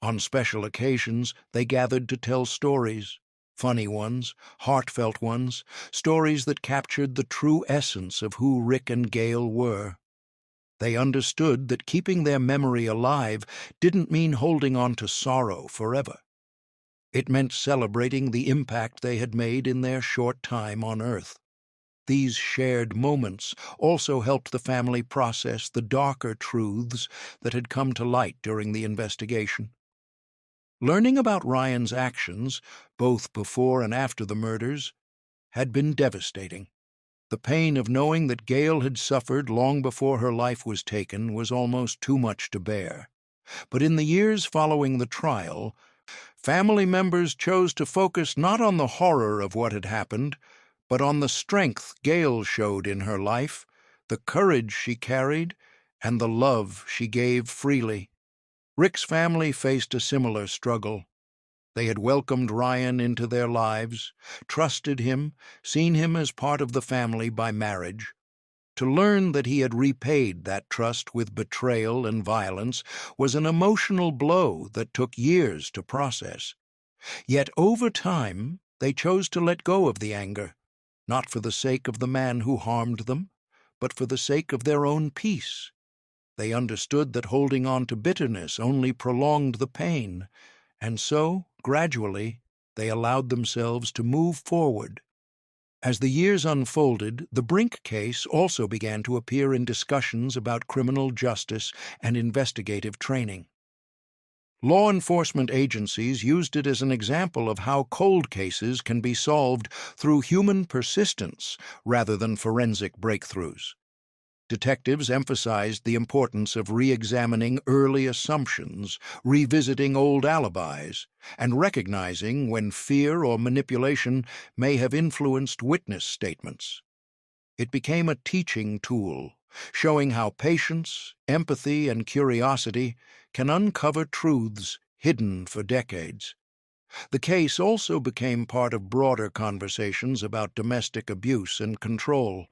On special occasions, they gathered to tell stories, funny ones, heartfelt ones, stories that captured the true essence of who Rick and Gail were. They understood that keeping their memory alive didn't mean holding on to sorrow forever. It meant celebrating the impact they had made in their short time on Earth. These shared moments also helped the family process the darker truths that had come to light during the investigation. Learning about Ryan's actions, both before and after the murders, had been devastating. The pain of knowing that Gail had suffered long before her life was taken was almost too much to bear. But in the years following the trial, family members chose to focus not on the horror of what had happened, but on the strength Gail showed in her life, the courage she carried, and the love she gave freely. Rick's family faced a similar struggle. They had welcomed Ryan into their lives, trusted him, seen him as part of the family by marriage. To learn that he had repaid that trust with betrayal and violence was an emotional blow that took years to process. Yet over time, they chose to let go of the anger, not for the sake of the man who harmed them, but for the sake of their own peace. They understood that holding on to bitterness only prolonged the pain, and so, gradually, they allowed themselves to move forward. As the years unfolded, the Brink case also began to appear in discussions about criminal justice and investigative training. Law enforcement agencies used it as an example of how cold cases can be solved through human persistence rather than forensic breakthroughs. Detectives emphasized the importance of re-examining early assumptions, revisiting old alibis, and recognizing when fear or manipulation may have influenced witness statements. It became a teaching tool, showing how patience, empathy, and curiosity can uncover truths hidden for decades. The case also became part of broader conversations about domestic abuse and control.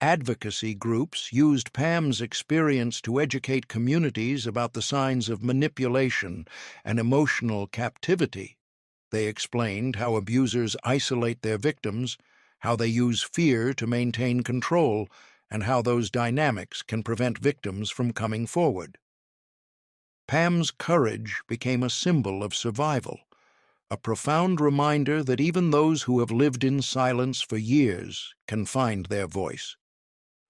Advocacy groups used Pam's experience to educate communities about the signs of manipulation and emotional captivity. They explained how abusers isolate their victims, how they use fear to maintain control, and how those dynamics can prevent victims from coming forward. Pam's courage became a symbol of survival, a profound reminder that even those who have lived in silence for years can find their voice.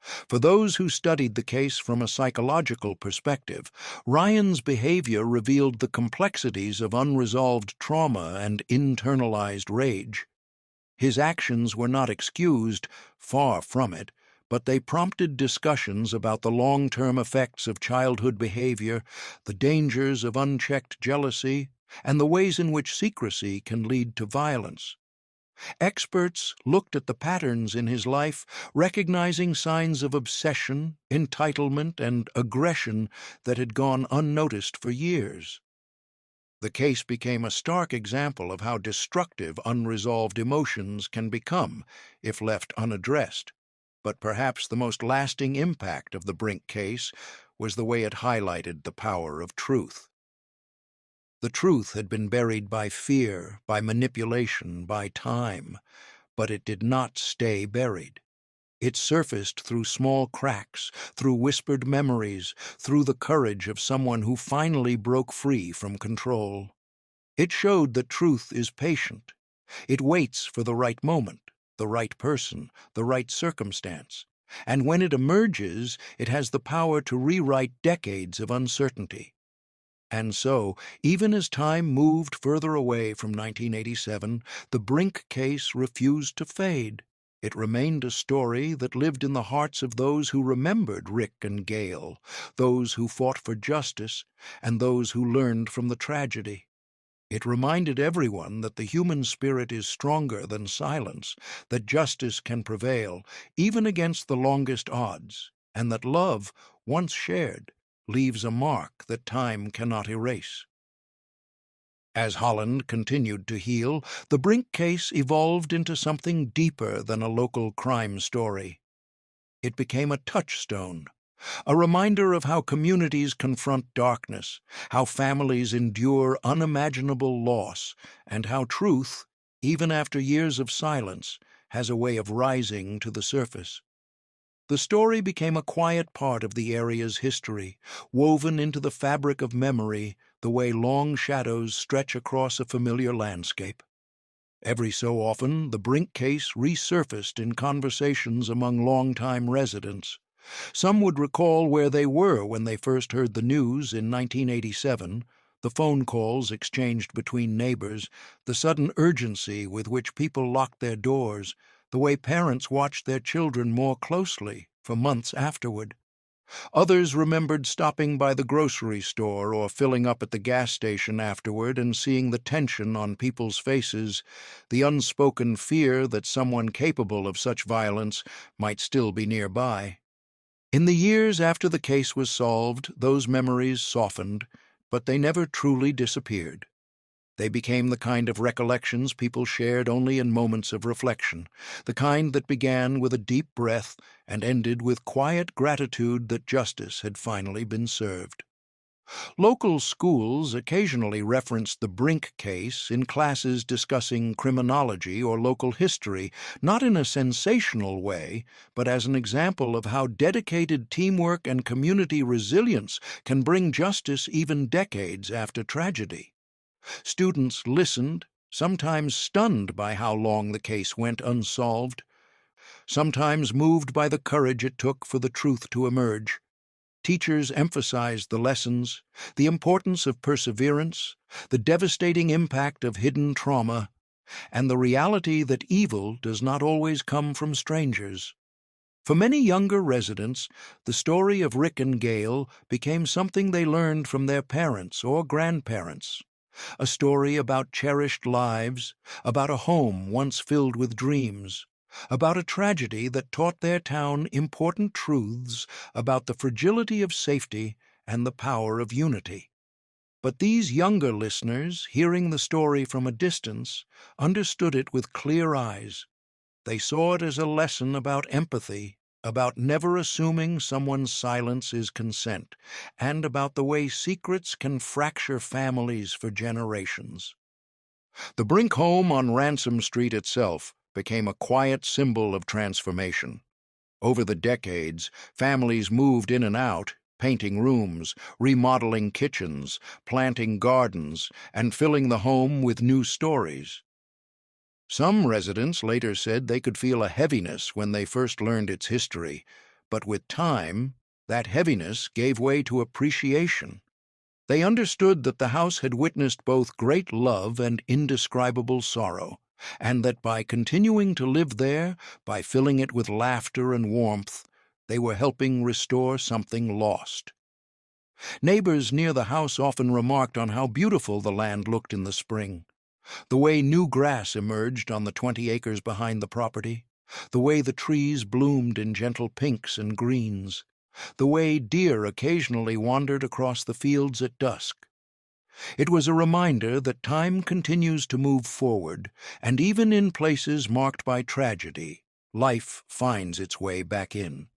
For those who studied the case from a psychological perspective, Ryan's behavior revealed the complexities of unresolved trauma and internalized rage. His actions were not excused, far from it, but they prompted discussions about the long-term effects of childhood behavior, the dangers of unchecked jealousy, and the ways in which secrecy can lead to violence. Experts looked at the patterns in his life, recognizing signs of obsession, entitlement, and aggression that had gone unnoticed for years. The case became a stark example of how destructive unresolved emotions can become if left unaddressed. But perhaps the most lasting impact of the Brink case was the way it highlighted the power of truth. The truth had been buried by fear, by manipulation, by time, but it did not stay buried. It surfaced through small cracks, through whispered memories, through the courage of someone who finally broke free from control. It showed that truth is patient. It waits for the right moment, the right person, the right circumstance. And when it emerges, it has the power to rewrite decades of uncertainty. And so, even as time moved further away from 1987, the Brink case refused to fade. It remained a story that lived in the hearts of those who remembered Rick and Gail, those who fought for justice, and those who learned from the tragedy. It reminded everyone that the human spirit is stronger than silence, that justice can prevail, even against the longest odds, and that love, once shared, leaves a mark that time cannot erase. As Holland continued to heal, the Brink case evolved into something deeper than a local crime story. It became a touchstone, a reminder of how communities confront darkness, how families endure unimaginable loss, and how truth, even after years of silence, has a way of rising to the surface. The story became a quiet part of the area's history, woven into the fabric of memory the way long shadows stretch across a familiar landscape. Every so often, the Brink case resurfaced in conversations among longtime residents. Some would recall where they were when they first heard the news in 1987, the phone calls exchanged between neighbors, the sudden urgency with which people locked their doors, the way parents watched their children more closely for months afterward. Others remembered stopping by the grocery store or filling up at the gas station afterward and seeing the tension on people's faces, the unspoken fear that someone capable of such violence might still be nearby. In the years after the case was solved, those memories softened, but they never truly disappeared. They became the kind of recollections people shared only in moments of reflection, the kind that began with a deep breath and ended with quiet gratitude that justice had finally been served. Local schools occasionally referenced the Brink case in classes discussing criminology or local history, not in a sensational way, but as an example of how dedicated teamwork and community resilience can bring justice even decades after tragedy. Students listened, sometimes stunned by how long the case went unsolved, sometimes moved by the courage it took for the truth to emerge. Teachers emphasized the lessons, the importance of perseverance, the devastating impact of hidden trauma, and the reality that evil does not always come from strangers. For many younger residents, the story of Rick and Gail became something they learned from their parents or grandparents. A story about cherished lives, about a home once filled with dreams, about a tragedy that taught their town important truths about the fragility of safety and the power of unity. But these younger listeners, hearing the story from a distance, understood it with clear eyes. They saw it as a lesson about empathy, about never assuming someone's silence is consent, and about the way secrets can fracture families for generations. The Brink home on Ransom Street itself became a quiet symbol of transformation. Over the decades, families moved in and out, painting rooms, remodeling kitchens, planting gardens, and filling the home with new stories. Some residents later said they could feel a heaviness when they first learned its history, but with time, that heaviness gave way to appreciation. They understood that the house had witnessed both great love and indescribable sorrow, and that by continuing to live there, by filling it with laughter and warmth, they were helping restore something lost. Neighbors near the house often remarked on how beautiful the land looked in the spring, the way new grass emerged on the 20 acres behind the property, the way the trees bloomed in gentle pinks and greens, the way deer occasionally wandered across the fields at dusk. It was a reminder that time continues to move forward, and even in places marked by tragedy, life finds its way back in.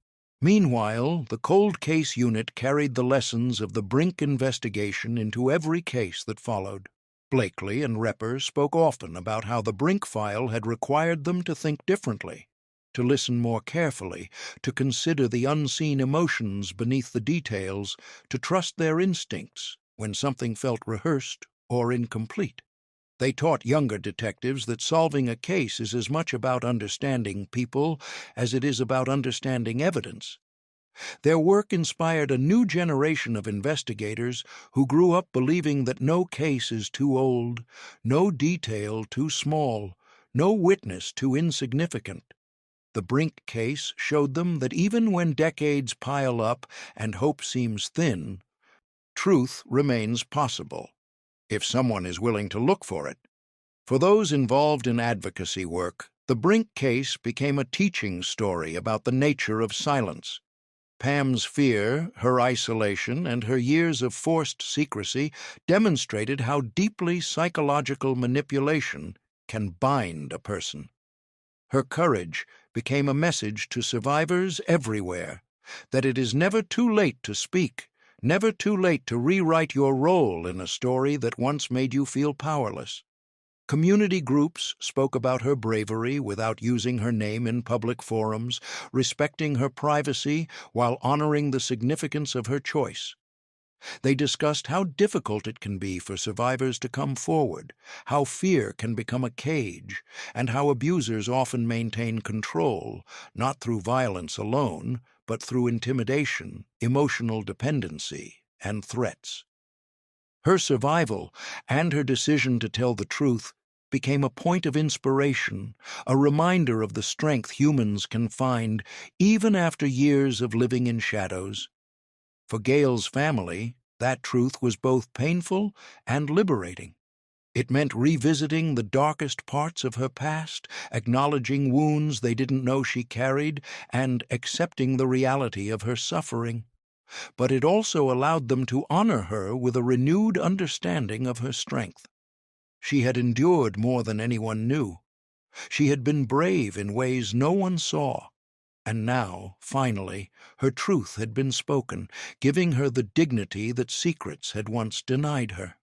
Meanwhile, the cold case unit carried the lessons of the Brink investigation into every case that followed. Blakely and Repper spoke often about how the Brink file had required them to think differently, to listen more carefully, to consider the unseen emotions beneath the details, to trust their instincts when something felt rehearsed or incomplete. They taught younger detectives that solving a case is as much about understanding people as it is about understanding evidence. Their work inspired a new generation of investigators who grew up believing that no case is too old, no detail too small, no witness too insignificant. The Brink case showed them that even when decades pile up and hope seems thin, truth remains possible. if someone is willing to look for it. For those involved in advocacy work, the Brink case became a teaching story about the nature of silence. Pam's fear, her isolation, and her years of forced secrecy demonstrated how deeply psychological manipulation can bind a person. Her courage became a message to survivors everywhere that it is never too late to speak, never too late to rewrite your role in a story that once made you feel powerless. Community groups spoke about her bravery without using her name in public forums, respecting her privacy while honoring the significance of her choice. They discussed how difficult it can be for survivors to come forward, how fear can become a cage, and how abusers often maintain control, not through violence alone, but through intimidation, emotional dependency, and threats. Her survival and her decision to tell the truth became a point of inspiration, a reminder of the strength humans can find even after years of living in shadows. For Gail's family, that truth was both painful and liberating. It meant revisiting the darkest parts of her past, acknowledging wounds they didn't know she carried, and accepting the reality of her suffering. But it also allowed them to honor her with a renewed understanding of her strength. She had endured more than anyone knew. She had been brave in ways no one saw. And now, finally, her truth had been spoken, giving her the dignity that secrets had once denied her.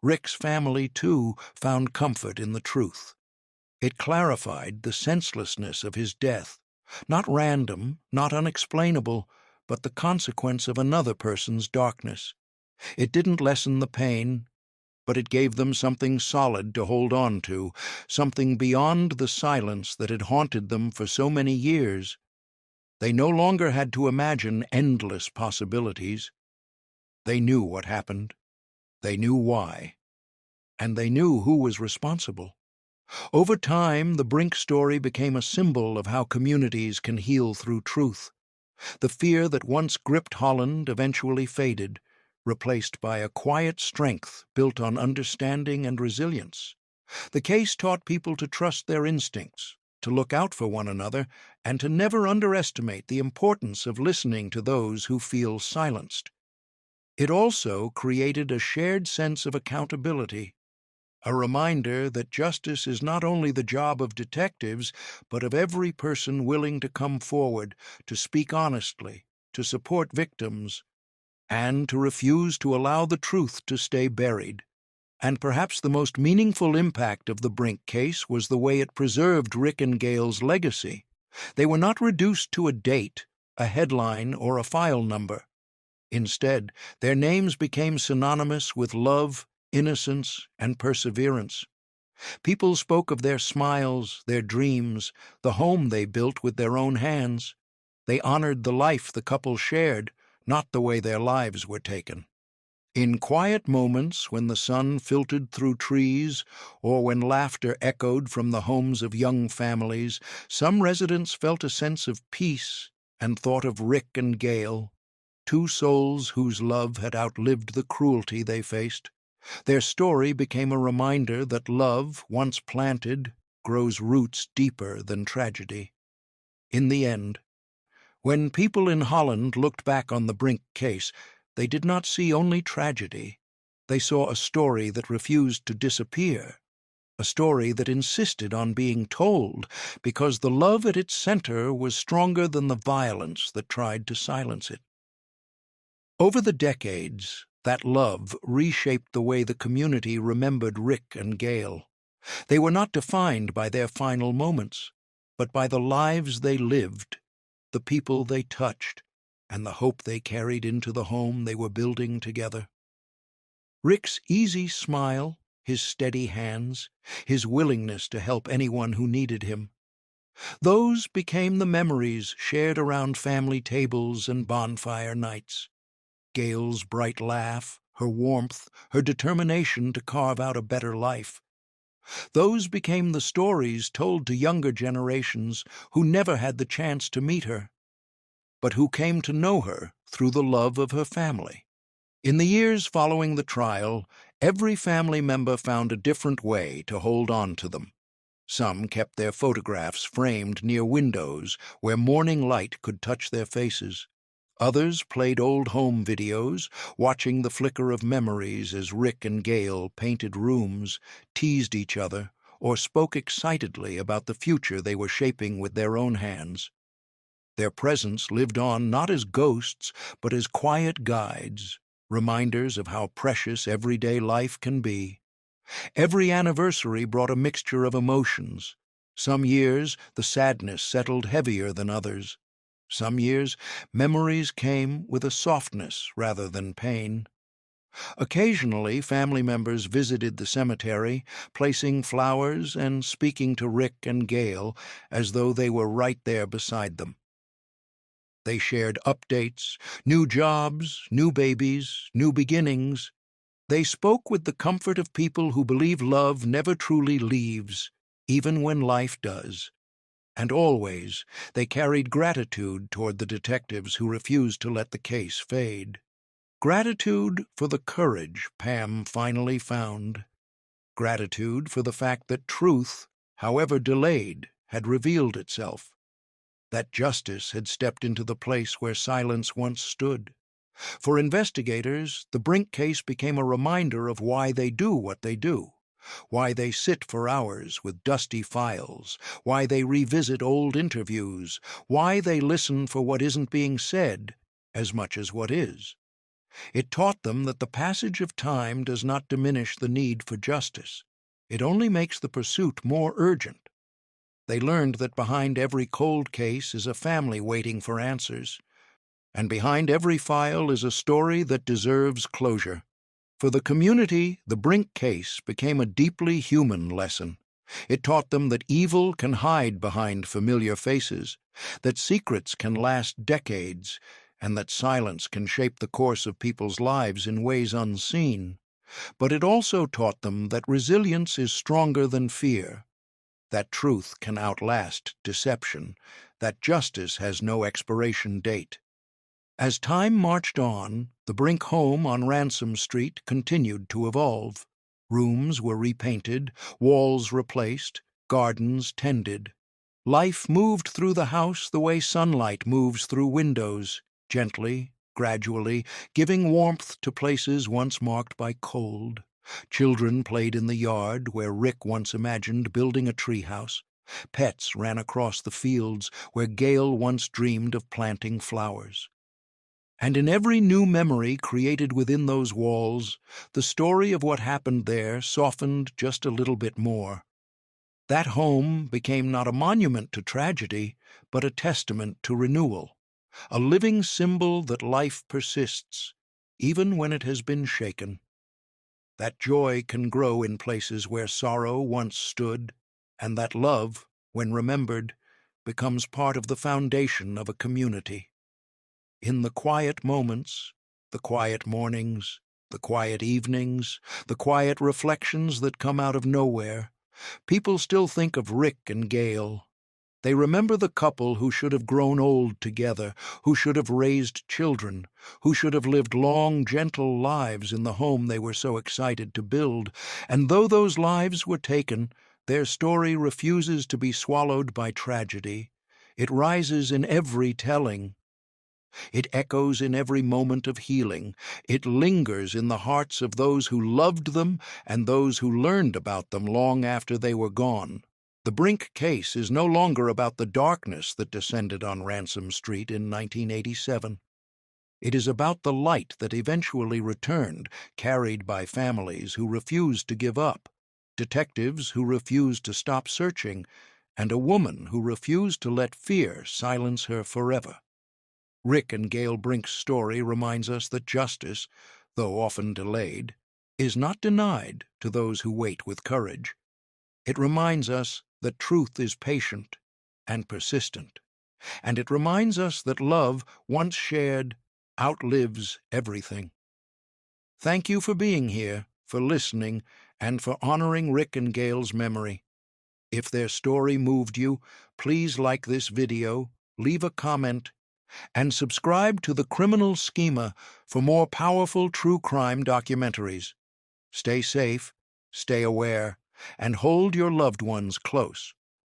Rick's family, too, found comfort in the truth. It clarified the senselessness of his death, not random, not unexplainable, but the consequence of another person's darkness. It didn't lessen the pain, but it gave them something solid to hold on to, something beyond the silence that had haunted them for so many years. They no longer had to imagine endless possibilities. They knew what happened. They knew why. And they knew who was responsible. Over time, the Brink story became a symbol of how communities can heal through truth. The fear that once gripped Holland eventually faded, replaced by a quiet strength built on understanding and resilience. The case taught people to trust their instincts, to look out for one another, and to never underestimate the importance of listening to those who feel silenced. It also created a shared sense of accountability, a reminder that justice is not only the job of detectives, but of every person willing to come forward, to speak honestly, to support victims, and to refuse to allow the truth to stay buried. And perhaps the most meaningful impact of the Brink case was the way it preserved Rick and Gail's legacy. They were not reduced to a date, a headline, or a file number. Instead, their names became synonymous with love, innocence, and perseverance. People spoke of their smiles, their dreams, the home they built with their own hands. They honored the life the couple shared, not the way their lives were taken. In quiet moments when the sun filtered through trees or when laughter echoed from the homes of young families, some residents felt a sense of peace and thought of Rick and Gail, two souls whose love had outlived the cruelty they faced. Their story became a reminder that love, once planted, grows roots deeper than tragedy. In the end, when people in Holland looked back on the Brink case, they did not see only tragedy. They saw a story that refused to disappear, a story that insisted on being told because the love at its center was stronger than the violence that tried to silence it. Over the decades, that love reshaped the way the community remembered Rick and Gail. They were not defined by their final moments, but by the lives they lived, the people they touched, and the hope they carried into the home they were building together. Rick's easy smile, his steady hands, his willingness to help anyone who needed him, those became the memories shared around family tables and bonfire nights. Gail's bright laugh, her warmth, her determination to carve out a better life. Those became the stories told to younger generations who never had the chance to meet her, but who came to know her through the love of her family. In the years following the trial, Every family member found a different way to hold on to them. Some kept their photographs framed near windows where morning light could touch their faces. Others played old home videos, watching the flicker of memories as Rick and Gail painted rooms, teased each other, or spoke excitedly about the future they were shaping with their own hands. Their presence lived on not as ghosts, but as quiet guides, reminders of how precious everyday life can be. Every anniversary brought a mixture of emotions. Some years, the sadness settled heavier than others. Some years, memories came with a softness rather than pain. Occasionally, family members visited the cemetery, placing flowers and speaking to Rick and Gail as though they were right there beside them. They shared updates, new jobs, new babies, new beginnings. They spoke with the comfort of people who believe love never truly leaves, even when life does. And always, they carried gratitude toward the detectives who refused to let the case fade. Gratitude for the courage Pam finally found. Gratitude for the fact that truth, however delayed, had revealed itself. That justice had stepped into the place where silence once stood. For investigators, the Brink case became a reminder of why they do what they do, why they sit for hours with dusty files, why they revisit old interviews, why they listen for what isn't being said as much as what is. It taught them that the passage of time does not diminish the need for justice. It only makes the pursuit more urgent. They learned that behind every cold case is a family waiting for answers, and behind every file is a story that deserves closure. For the community, the Brink case became a deeply human lesson. It taught them that evil can hide behind familiar faces, that secrets can last decades, and that silence can shape the course of people's lives in ways unseen. But it also taught them that resilience is stronger than fear, that truth can outlast deception, that justice has no expiration date. As time marched on, the Brink home on Ransom Street continued to evolve. Rooms were repainted, walls replaced, gardens tended. Life moved through the house the way sunlight moves through windows, gently, gradually, giving warmth to places once marked by cold. Children played in the yard where Rick once imagined building a treehouse. Pets ran across the fields where Gail once dreamed of planting flowers. And in every new memory created within those walls, the story of what happened there softened just a little bit more. That home became not a monument to tragedy, but a testament to renewal, a living symbol that life persists, even when it has been shaken. That joy can grow in places where sorrow once stood, and that love, when remembered, becomes part of the foundation of a community. In the quiet moments, the quiet mornings, the quiet evenings, the quiet reflections that come out of nowhere, people still think of Rick and Gail. They remember the couple who should have grown old together, who should have raised children, who should have lived long, gentle lives in the home they were so excited to build. And though those lives were taken, their story refuses to be swallowed by tragedy. It rises in every telling. It echoes in every moment of healing. It lingers in the hearts of those who loved them and those who learned about them long after they were gone. The Brink case is no longer about the darkness that descended on Ransom Street in 1987. It is about the light that eventually returned, carried by families who refused to give up, detectives who refused to stop searching, and a woman who refused to let fear silence her forever. Rick and Gail Brink's story reminds us that justice, though often delayed, is not denied to those who wait with courage. It reminds us that truth is patient and persistent, and it reminds us that love, once shared, outlives everything. Thank you for being here, for listening, and for honoring Rick and Gail's memory. If their story moved you, please like this video, leave a comment, and subscribe to the Criminal Schema for more powerful true crime documentaries. Stay safe, stay aware, and hold your loved ones close.